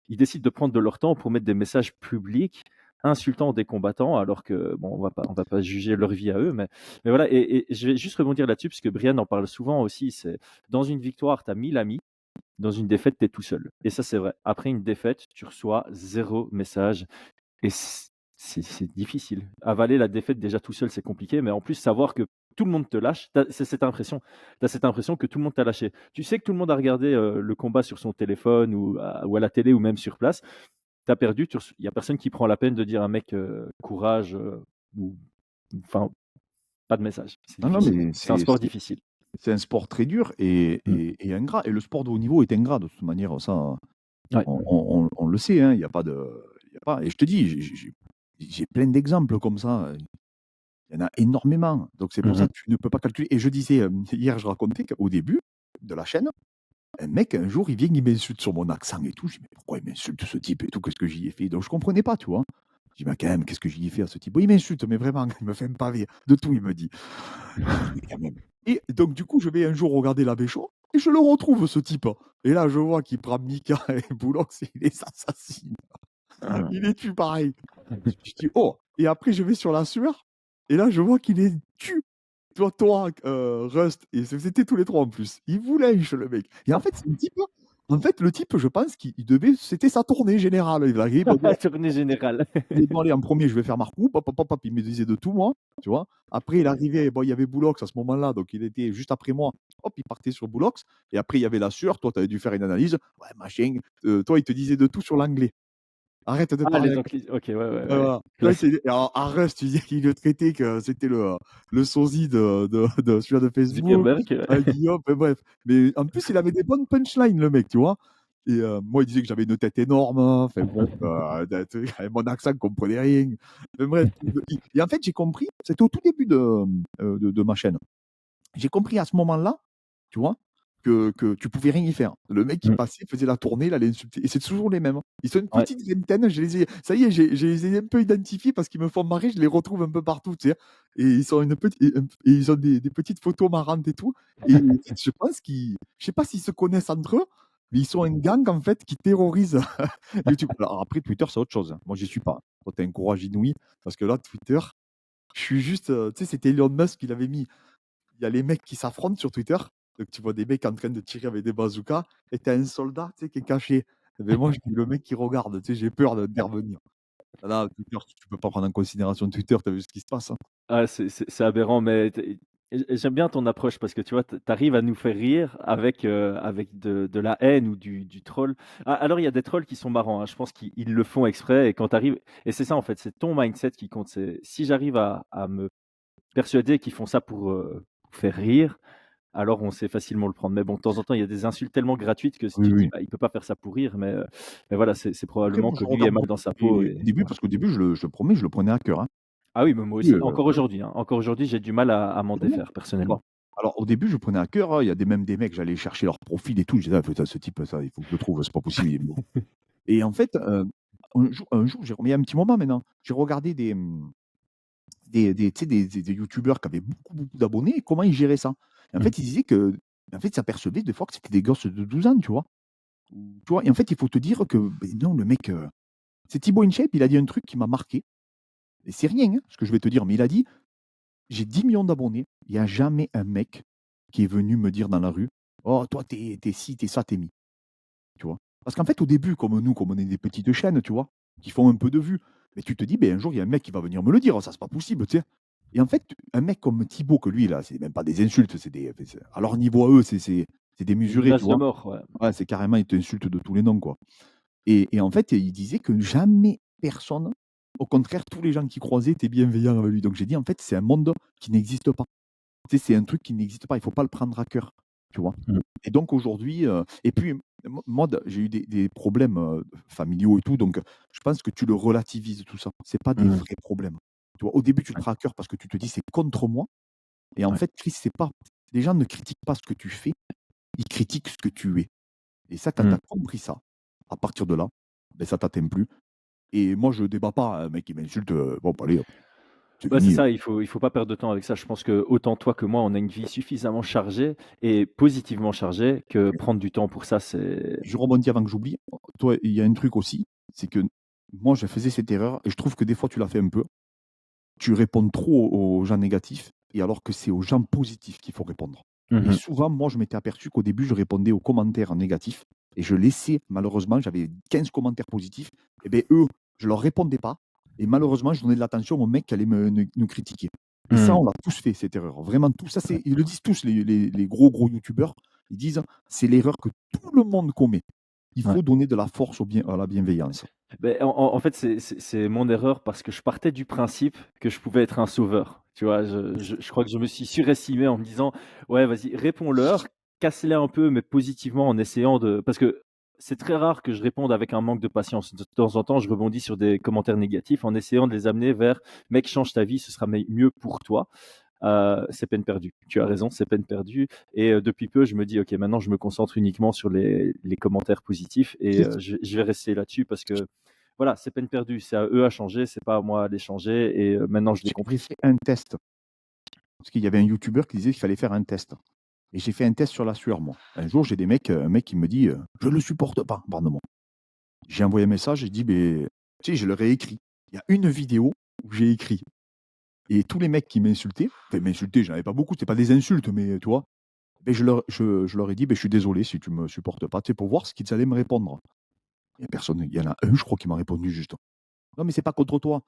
Ils décident de prendre de leur temps pour mettre des messages publics insultant des combattants alors que bon, on va pas juger leur vie à eux, mais voilà et je vais juste rebondir là-dessus puisque Brian en parle souvent aussi, c'est dans une victoire, tu as 1000 amis, dans une défaite, tu es tout seul et ça, c'est vrai. Après une défaite, tu reçois zéro message et c'est difficile. Avaler la défaite déjà tout seul, c'est compliqué, mais en plus savoir que tout le monde te lâche, tu as cette impression. Tu as cette impression que tout le monde t'a lâché. Tu sais que tout le monde a regardé, le combat sur son téléphone ou à la télé ou même sur place. Tu as perdu, il y a personne qui prend la peine de dire à un mec, courage, ou enfin, pas de message. C'est Non, non, difficile. mais C'est un sport difficile. c'est un sport très dur et Mmh. et et ingrat et le sport de haut niveau est ingrat de toute manière, ça, Ouais. on le sait, hein, il y a pas de il y a pas et je te dis, j'ai plein d'exemples comme ça, il y en a énormément. Donc c'est pour Mmh ça mh. que tu ne peux pas calculer et je disais, hier, je racontais qu'au début de la chaîne, un mec, un jour, il vient, il m'insulte sur mon accent et tout. Je dis: «Mais pourquoi il m'insulte ce type et tout? Qu'est-ce que j'y ai fait?» Donc je comprenais pas, tu vois? Je dis: «Mais quand même, qu'est-ce que j'y ai fait à ce type?» «Oui, il m'insulte, mais vraiment, il me fait un pavé, de tout», il me dit. Je dis: «Mais quand même» et donc du coup, je vais un jour regarder la Bécho et je le retrouve ce type et là, je vois qu'il prend Mika et Boulox et il les assassine. Il les tue pareil. Je dis: «Oh» et après je vais sur la sueur et là, je vois qu'il les tue. Toi, Rust et c'était tous les 3 en plus. Il vous lynche le mec et en fait, c'est un type en fait, le type, je pense qu'il devait c'était sa tournée générale. Il arrive, bon Tournée générale. il dit: «Bon allez, en premier je vais faire Marcou, hop, hop, hop, hop». Il me disait de tout moi, tu vois? Après il arrivait, bon, il y avait Boulox à ce moment-là, donc il était juste après moi. Hop, il partait sur Boulox et après il y avait la sueur. Toi, tu avais dû faire une analyse. Ouais, machin, toi, il te disait de tout sur l'anglais. Arrête de Ah parler les avec Anglais, OK, ouais, ouais, ouais, ouais. voilà. Toi, Classique. et à Rust, tu disais qu'il le traitait que c'était le sosie de celui-là de Facebook, Zuckerberg, à Guillaume, et bref. Mais en plus, il avait des bonnes punchlines, le mec, tu vois? Et moi, il disait que j'avais une tête énorme, enfin bref, avec mon accent, il comprenait rien. Enfin bref, et en fait, j'ai compris, c'était au tout début de ma chaîne. J'ai compris à ce moment-là, tu vois, que tu pouvais rien y faire. Le mec, il Mmh, passait, il faisait la tournée, il allait insulter et c'est toujours les mêmes. Ils sont une ouais. petite vingtaine, je les ai ça y est, je les ai un peu identifiés parce qu'ils me font marrer, je les retrouve un peu partout, tu sais? Et ils sont une petite et ils ont des petites photos marrantes et tout et je pense qu'ils je sais pas s'ils se connaissent entre eux, mais ils sont un gang, en fait, qui terrorise YouTube. Alors après, Twitter, c'est autre chose, hein. Moi, j'y suis pas. Toi, tu as un courage inouï parce que là, Twitter, je suis juste, tu sais, c'était Elon Musk qui l'avait mis. Il y a les mecs qui s'affrontent sur Twitter. Donc tu vois des mecs en train de tirer avec des bazookas et tu as un soldat, tu sais, qui est caché. Et beh, moi, je suis le mec qui regarde, tu sais, j'ai peur d'intervenir. Là, Twitter, tu peux pas prendre en considération Twitter, tu as vu ce qui se passe, hein? Ah, c'est aberrant, mais et j'aime bien ton approche parce que tu vois, tu arrives à nous faire rire avec de la haine ou du troll. Ah, alors il y a des trolls qui sont marrants, hein, je pense qu'ils le font exprès et quand tu arrives et c'est ça en fait, c'est ton mindset qui compte. C'est si j'arrive à me persuader qu'ils font ça pour faire rire, alors on sait facilement le prendre. Mais bon, de temps en temps, il y a des insultes tellement gratuites que si Oui, tu te dis: oui. «Bah, il peut pas faire ça pour rire», mais voilà, c'est Après probablement moi, que je lui est regarde mal dans beaucoup sa peau au et début voilà. parce qu'au début, je te promets, je le prenais à cœur, hein. Ah oui, mais moi Oui, aussi, encore aujourd'hui, hein. Encore aujourd'hui, j'ai du mal à m'en vraiment? défaire D'accord. personnellement. Alors au début, je prenais à cœur, hein, il y a des mecs, j'allais chercher leur profil et tout, je disais: «Ah putain, ce type, ça, il faut que je le trouve, c'est pas possible, il est bon». Et en fait, un jour, j'ai mais il y a un petit moment maintenant, j'ai regardé des tu sais, des youtubeurs qui avaient beaucoup, beaucoup d'abonnés et comment ils géraient ça. Et en Mmh. fait, ils disaient que en fait, ils s'apercevaient des fois que c'était des gosses de 12 ans, tu vois? Tu vois? Et en fait, il faut te dire que, beh, non, le mec, c'est Thibaut InShape, il a dit un truc qui m'a marqué et c'est rien, hein, ce que je vais te dire, mais il a dit: «J'ai 10 millions d'abonnés, il y a jamais un mec qui est venu me dire dans la rue: "Oh toi, tu es ci, tu es ça, tu es mi"». Tu vois? Parce qu'en fait, au début, comme nous, comme on est des petites chaînes, tu vois? Qui font un peu de vues, mais tu te dis: «Beh, un jour, il y a un mec qui va venir me le dire, ça, c'est pas possible», tu sais? Et en fait, un mec comme Thibaut, que lui, là, c'est même pas des insultes, c'est des enfin, c'est à leur niveau à eux, c'est Des démesuré, tu menaces de vois? mort, ouais. Ouais, c'est carrément, ils t'insultent de tous les noms, quoi. Et en fait, il disait que jamais personne au contraire, tous les gens qu'il croisait étaient bienveillants avec lui. Donc j'ai dit: «En fait, c'est un monde qui n'existe pas». Tu sais, c'est un truc qui n'existe pas, il faut pas le prendre à cœur. tu vois? Mmh. Et donc aujourd'hui, et puis moi j'ai eu des problèmes, familiaux et tout, donc je pense que tu le relativises tout ça. C'est pas des Mmh. vrais problèmes. Tu vois? Au début, tu le Ouais, prends à cœur parce que tu te dis: «C'est contre moi», et en ouais. fait, Chris, c'est pas les gens ne critiquent pas ce que tu fais, ils critiquent ce que tu es, et ça, quand tu Mmh. as compris ça, à partir de là, ben ça t'atteint plus. Et moi, je débat pas, un mec qui m'insulte, bon, bah, allez, hop, c'est Bah, c'est fini. ça, il faut pas perdre de temps avec ça. Je pense que autant toi que moi, on a une vie suffisamment chargée et positivement chargée que prendre du temps pour ça, c'est Je rebondis avant que j'oublie. Toi, il y a un truc aussi, c'est que moi, je faisais cette erreur et je trouve que des fois, tu l'as fait un peu. Tu réponds trop aux gens négatifs, et alors que c'est aux gens positifs qu'il faut répondre. mmh Et mh. souvent, moi, je m'étais aperçu qu'au début, je répondais aux commentaires négatifs et je laissais, malheureusement, j'avais 15 commentaires positifs, et ben eux, je leur répondais pas, et malheureusement, je donnais de l'attention aux mecs qui allaient nous critiquer. Et ça, Mmh. on l'a tous fait, cette erreur. Vraiment tout ça, c'est ils le disent tous, les gros youtubeurs. Ils disent: «C'est l'erreur que tout le monde commet». Il Ouais. faut donner de la force à la bienveillance. Beh, en fait, c'est mon erreur parce que je partais du principe que je pouvais être un sauveur. Tu vois? Je crois que je me suis surestimé en me disant: «Ouais, vas-y, réponds-leur, casse-les un peu, mais positivement en essayant de» parce que c'est très rare que je réponde avec un manque de patience. De temps en temps, je rebondis sur des commentaires négatifs en essayant de les amener vers: «Mec, change ta vie, ce sera mieux pour toi». C'est peine perdue. Tu as raison, c'est peine perdue et depuis peu, je me dis: «OK, maintenant je me concentre uniquement sur les commentaires positifs et Tu sais, je vais rester là-dessus parce que voilà, c'est peine perdue. C'est à eux à changer, c'est pas à moi à les changer et maintenant je l'ai j'ai compris». fait un test, parce qu'il y avait un youtubeur qui disait qu'il fallait faire un test. Et j'ai fait un test sur la sueur, moi. Un jour, j'ai des mecs, un mec qui me dit, «Je le supporte pas», pardon. J'ai envoyé un message, j'ai dit: «Beh», tu sais, je leur ai écrit. Il y a une vidéo où j'ai écrit, et tous les mecs qui m'insultaient, enfin m'insultaient, j'en avais pas beaucoup, c'était pas des insultes, mais tu vois? Beh, je leur ai dit: «Beh, je suis désolé si tu me supportes pas», tu sais, pour voir ce qu'ils allaient me répondre. Il y a personne, il y en a un, je crois, qui m'a répondu juste: «Non, mais c'est pas contre toi»,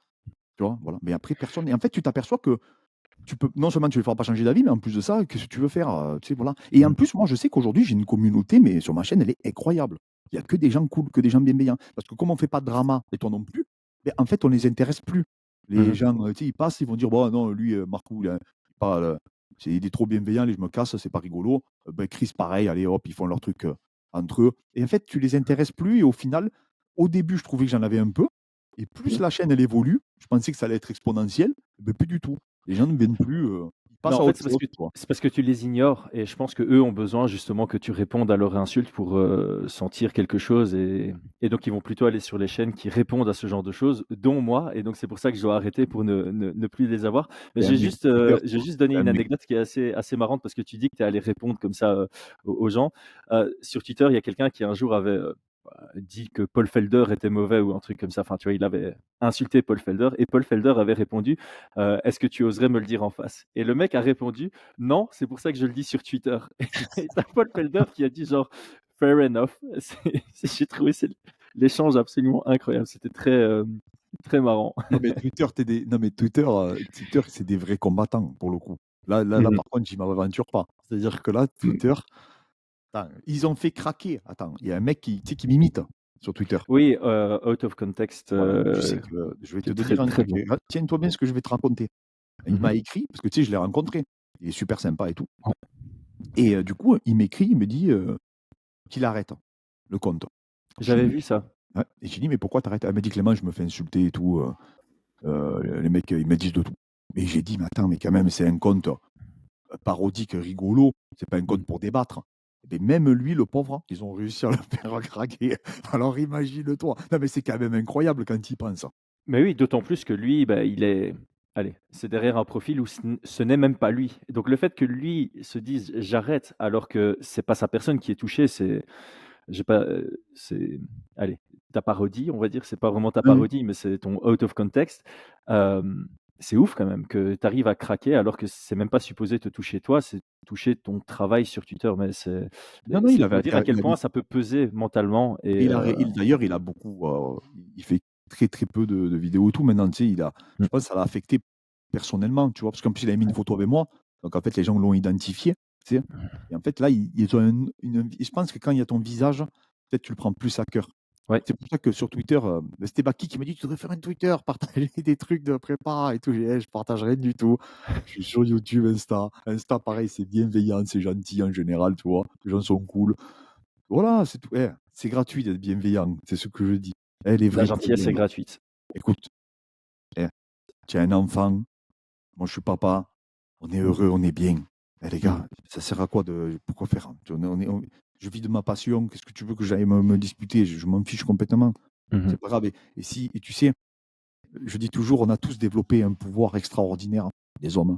tu vois? Voilà, mais après personne, et en fait, tu t'aperçois que tu peux non seulement tu ne les feras pas changer d'avis, mais en plus de ça, qu'est-ce que tu veux faire? Tu sais, voilà. Et en Mmh. plus, moi, je sais qu'aujourd'hui, j'ai une communauté, mais sur ma chaîne, elle est incroyable. Il y a que des gens cool, que des gens bienveillants. Parce que comme on fait pas de drama, et toi non plus, beh, en fait, on les intéresse plus. Mmh Les mh. gens, tu sais, ils passent, ils vont dire: «Bon, non, lui, Marcou, pas, il est trop bienveillant, allez, je me casse, c'est pas rigolo». Chris, pareil, allez, hop, ils font leur truc, entre eux. Et en fait, tu les intéresses plus, et au final, au début, je trouvais que j'en avais un peu, et plus la chaîne, elle évolue, je pensais que ça allait être exponentiel, mais plus du tout. Les gens ne viennent plus, ils Mais passent en à fait, autre chose, tu vois? c'est parce que tu les ignores et je pense qu'eux ont besoin justement que tu répondes à leurs insultes pour, sentir quelque chose et donc ils vont plutôt aller sur les chaînes qui répondent à ce genre de choses, dont moi et donc c'est pour ça que je dois arrêter pour ne plus les avoir. Mais Tu es un exécuteur, je vais toi. juste Tu donner es une un ex anecdote qui est assez marrante parce que tu dis que tu es allé répondre comme ça, aux gens. Sur Twitter, il y a quelqu'un qui un jour avait, dit que Paul Felder était mauvais ou un truc comme ça. Enfin, tu vois, il avait insulté Paul Felder et Paul Felder avait répondu: «Est-ce que tu oserais me le dire en face?» et le mec a répondu: «Non, c'est pour ça que je le dis sur Twitter» et tu Paul Felder qui a dit genre: «Fair enough». J'ai trouvé l'échange absolument incroyable. C'était très marrant. Non, mais Twitter, Twitter, c'est des vrais combattants, pour le coup. Là, Mmh mh. par contre, j'y m'aventure pas. C'est-à-dire que là, Twitter, attends, ils ont fait craquer, attends, il y a un mec qui, tu sais, qui m'imite sur Twitter. Oui, Out of Context, Voilà, tu sais que, je vais qui te est très, dire un très truc, bon. tiens-toi bien ce que je vais te raconter. Il Mmh mh. m'a écrit, parce que tu sais, je l'ai rencontré. Il est super sympa et tout, Ouais. et du coup, il m'écrit, il me dit, qu'il arrête le compte. Je dis: J'avais «Mais», vu ça. ouais, et j'ai dit: «Mais pourquoi tu arrêtes?» Elle m'a dit: «Clément, je me fais insulter et tout, les mecs, ils me disent de tout». Mais j'ai dit: «Mais attends, mais quand même, c'est un compte, parodique, rigolo, c'est pas un Mmh. compte pour débattre». Et même lui, le pauvre, hein, ils ont réussi à le faire craquer. Alors imagine-toi. Non, mais c'est quand même incroyable quand tu y penses. Mais oui, d'autant plus que lui, bah, il est allez, c'est derrière un profil où ce n'est même pas lui. Donc le fait que lui se dise: «J'arrête», alors que c'est pas sa personne qui est touchée, j'ai pas, c'est allez, ta parodie, on va dire, c'est pas vraiment ta Oui, parodie, mais c'est ton out of context. C'est ouf quand même que tu arrives à craquer alors que c'est même pas supposé te toucher toi, c'est toucher ton travail sur Twitter. Mais non, non, c'est pour dire à quel il avait point ça peut peser mentalement et il a ré il d'ailleurs, il a beaucoup, il fait très, très peu de vidéos et tout maintenant, tu sais, je mmh, pense que ça l'a affecté personnellement, tu vois? Parce qu'en plus, il avait mis une photo avec moi, donc en fait, les gens l'ont identifié, tu sais? Et en fait, là, ils ont je pense que quand il y a ton visage, peut-être tu le prends plus à cœur. Ouais. C'est pour ça que sur Twitter, c'était Baki qui m'a dit: «Tu devrais faire un Twitter, partager des trucs de prépa et tout». J'ai dit: «Eh, je partage rien du tout. Je suis sur YouTube, Insta». Insta, pareil, c'est bienveillant, c'est gentil en général, tu vois? Les gens sont cool. Voilà, c'est tout. Eh, c'est gratuit d'être bienveillant, c'est ce que je dis. Eh, les La vrais gentillesse est problèmes. gratuite. Écoute, eh, tu as un enfant, moi je suis papa, on est heureux, on est bien. Eh les Mmh. gars, ça sert à quoi de pourquoi faire? Je vis de ma passion, qu'est-ce que tu veux que j'aille me disputer? Je m'en fiche complètement. Mmh mh. C'est pas grave et tu sais, je dis toujours, on a tous développé un pouvoir extraordinaire, les hommes.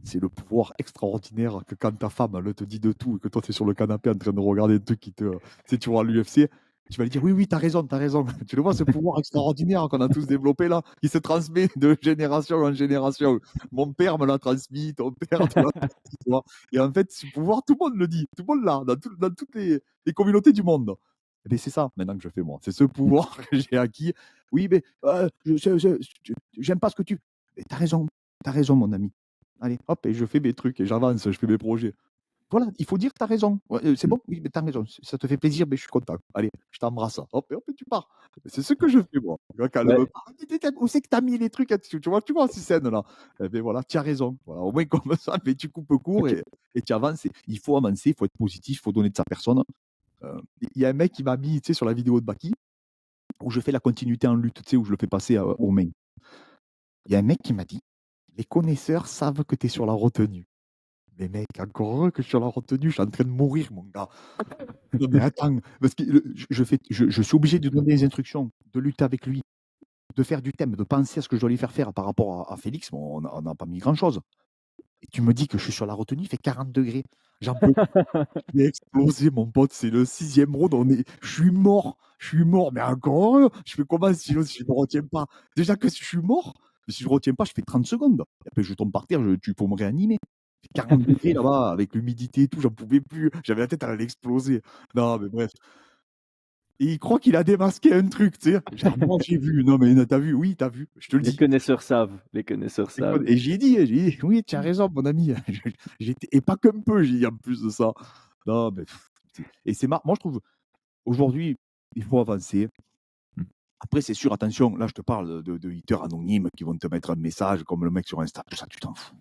C'est le pouvoir extraordinaire que quand ta femme, elle te dit de tout et que toi, tu es sur le canapé en train de regarder un truc qui te tu sais, tu vois l'UFC, tu vas lui dire: «Oui, oui, tu as raison, tu as raison». Tu le vois ce pouvoir extraordinaire qu'on a tous développé là, qui se transmet de génération en génération. Mon père me l'a transmis, ton père te l'a transmis, tu vois? Et en fait, ce pouvoir, tout le monde le dit, tout le monde l'a, dans toutes les communautés du monde. Et beh, c'est ça maintenant que je fais moi. C'est ce pouvoir que j'ai acquis. Oui, mais j'aime pas ce que tu mais tu as raison mon ami. Allez, hop, et je fais mes trucs et j'avance, je fais mes projets. Voilà, il faut dire que tu as raison. Ouais, c'est Mmh. bon? Oui, mais tu as raison. Ça te fait plaisir, mais je suis content. Allez, je t'embrasse. Hop, et hop, et tu pars. C'est ce que je fais moi. Tu vois, quand elle me Ouais, parle: Où c'est que tu as mis les trucs là-dessus?» Tu vois ces scènes-là? Eh beh, voilà, tu as raison. Voilà, au moins comme ça, mais tu coupes court OK. et tu avances et il faut avancer, il faut être positif, il faut donner de sa personne. Il y a un mec qui m'a mis, tu sais, sur la vidéo de Baki, où je fais la continuité en lutte, tu sais, où je le fais passer, aux mains. Il y a un mec qui m'a dit: «Les connaisseurs savent que tu es sur la retenue». Mais mec, encore heureux que je suis sur la retenue, je suis en train de mourir, mon gars. Non, mais attends, parce que je suis obligé de donner des instructions, de lutter avec lui, de faire du thème, de penser à ce que je dois lui faire faire par rapport à Félix. Bon, on n'a pas mis grand-chose. Et tu me dis que je suis sur la retenue, il fait 40°. J'en peux plus. J'ai explosé, mon pote, c'est le 6e round, je suis mort, mais encore heureux. Je fais comment sinon si je ne retiens pas? Déjà que si je suis mort, mais si je retiens pas, je fais 30 secondes. Et après je tombe par terre, tu faut me réanimer. 40° là-bas, avec l'humidité et tout, j'en pouvais plus. J'avais la tête, elle allait exploser. Non, mais bref. Et il croit qu'il a démasqué un truc, tu sais? Genre: «Moi, j'ai vu». Non, mais tu as vu? Oui, tu as vu, je te le Les dis. connaisseurs savent, les connaisseurs savent. Et j'ai dit: «Oui, tu as raison, mon ami». J'étais et pas qu'un peu, j'ai dit en plus de ça. Non, mais c'est moi, je trouve, aujourd'hui, il faut avancer. Mmh. Après, c'est sûr, attention, là, je te parle de haters anonymes qui vont te mettre un message comme le mec sur Insta, tout ça, tu t'en fous.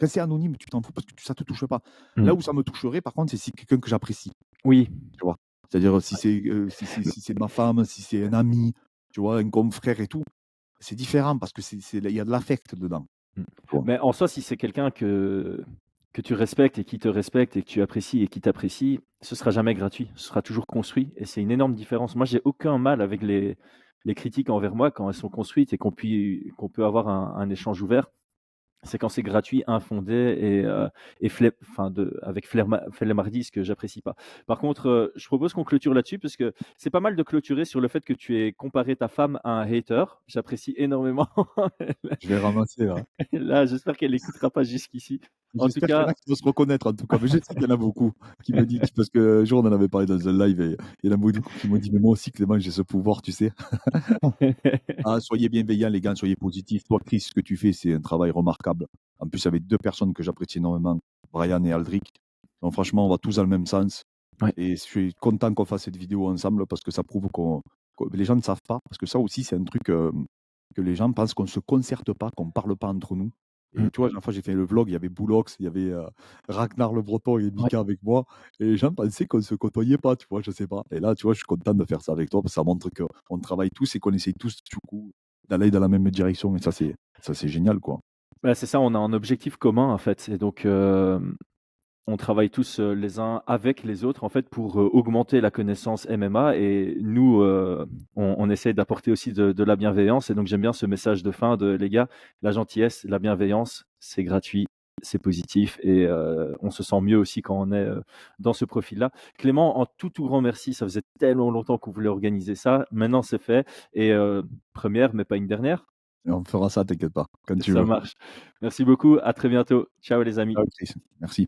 Quand c'est anonyme, tu t'en fous parce que ça te touche pas. Là Mmh. où ça me toucherait, par contre, c'est si quelqu'un que j'apprécie. Oui. Tu vois? C'est-à-dire si c'est ma femme, si c'est un ami, tu vois? Un confrère et tout, c'est différent parce que il y a de l'affect dedans, Mmh. tu vois? Mais en soi, si c'est quelqu'un que tu respectes et qui te respecte et que tu apprécies et qui t'apprécie, ce sera jamais gratuit, ce sera toujours construit et c'est une énorme différence. Moi, j'ai aucun mal avec les critiques envers moi quand elles sont construites et qu'on peut avoir un échange ouvert. C'est quand c'est gratuit, infondé et enfin avec flemmardise que j'apprécie pas. Par contre, je propose qu'on clôture là-dessus parce que c'est pas mal de clôturer sur le fait que tu aies comparé ta femme à un hater. J'apprécie énormément. Je vais ramasser là. Là, j'espère qu'elle écoutera pas jusqu'ici. En tout J'espère qu'il y en cas, a qui vont se reconnaître en tout cas, mais je sais qu'il y en a beaucoup qui me disent parce qu'un jour on en avait parlé dans un live et il y en a beaucoup qui m'ont dit: «Mais moi aussi Clément, j'ai ce pouvoir, tu sais?» Ah, soyez bienveillants les gars, soyez positifs. Toi Chris, ce que tu fais, c'est un travail remarquable. En plus avec 2 personnes que j'apprécie énormément, Brian et Aldric. Donc franchement, on va tous dans le même sens ouais, et je suis content qu'on fasse cette vidéo ensemble parce que ça prouve que les gens ne savent pas parce que ça aussi c'est un truc, que les gens pensent qu'on ne se concerte pas, qu'on ne parle pas entre nous et mmh, tu vois, la dernière fois j'ai fait le vlog, il y avait Boulox, il y avait, Ragnar le Breton et ouais. Mika avec moi et les gens pensaient qu'on ne se côtoyait pas, tu vois? Je sais pas et là, tu vois, je suis content de faire ça avec toi parce que ça montre qu'on travaille tous et qu'on essaye tous du coup d'aller dans la même direction et ça c'est génial, quoi. Bah, c'est ça, on a un objectif commun en fait et donc on travaille tous, les uns avec les autres, en fait, pour, augmenter la connaissance MMA et nous, on essaie d'apporter aussi de la bienveillance et donc j'aime bien ce message de fin de: «Les gars, la gentillesse, la bienveillance, c'est gratuit, c'est positif et on se sent mieux aussi quand on est, dans ce profil-là». Clément, en tout grand merci, ça faisait tellement longtemps qu'on voulait organiser ça. Maintenant, c'est fait et 1re mais pas une dernière. Et on fera ça, t'inquiète pas, quand tu Ça veux. marche. Merci beaucoup, à très bientôt. Ciao les amis. Ciao Chris, merci.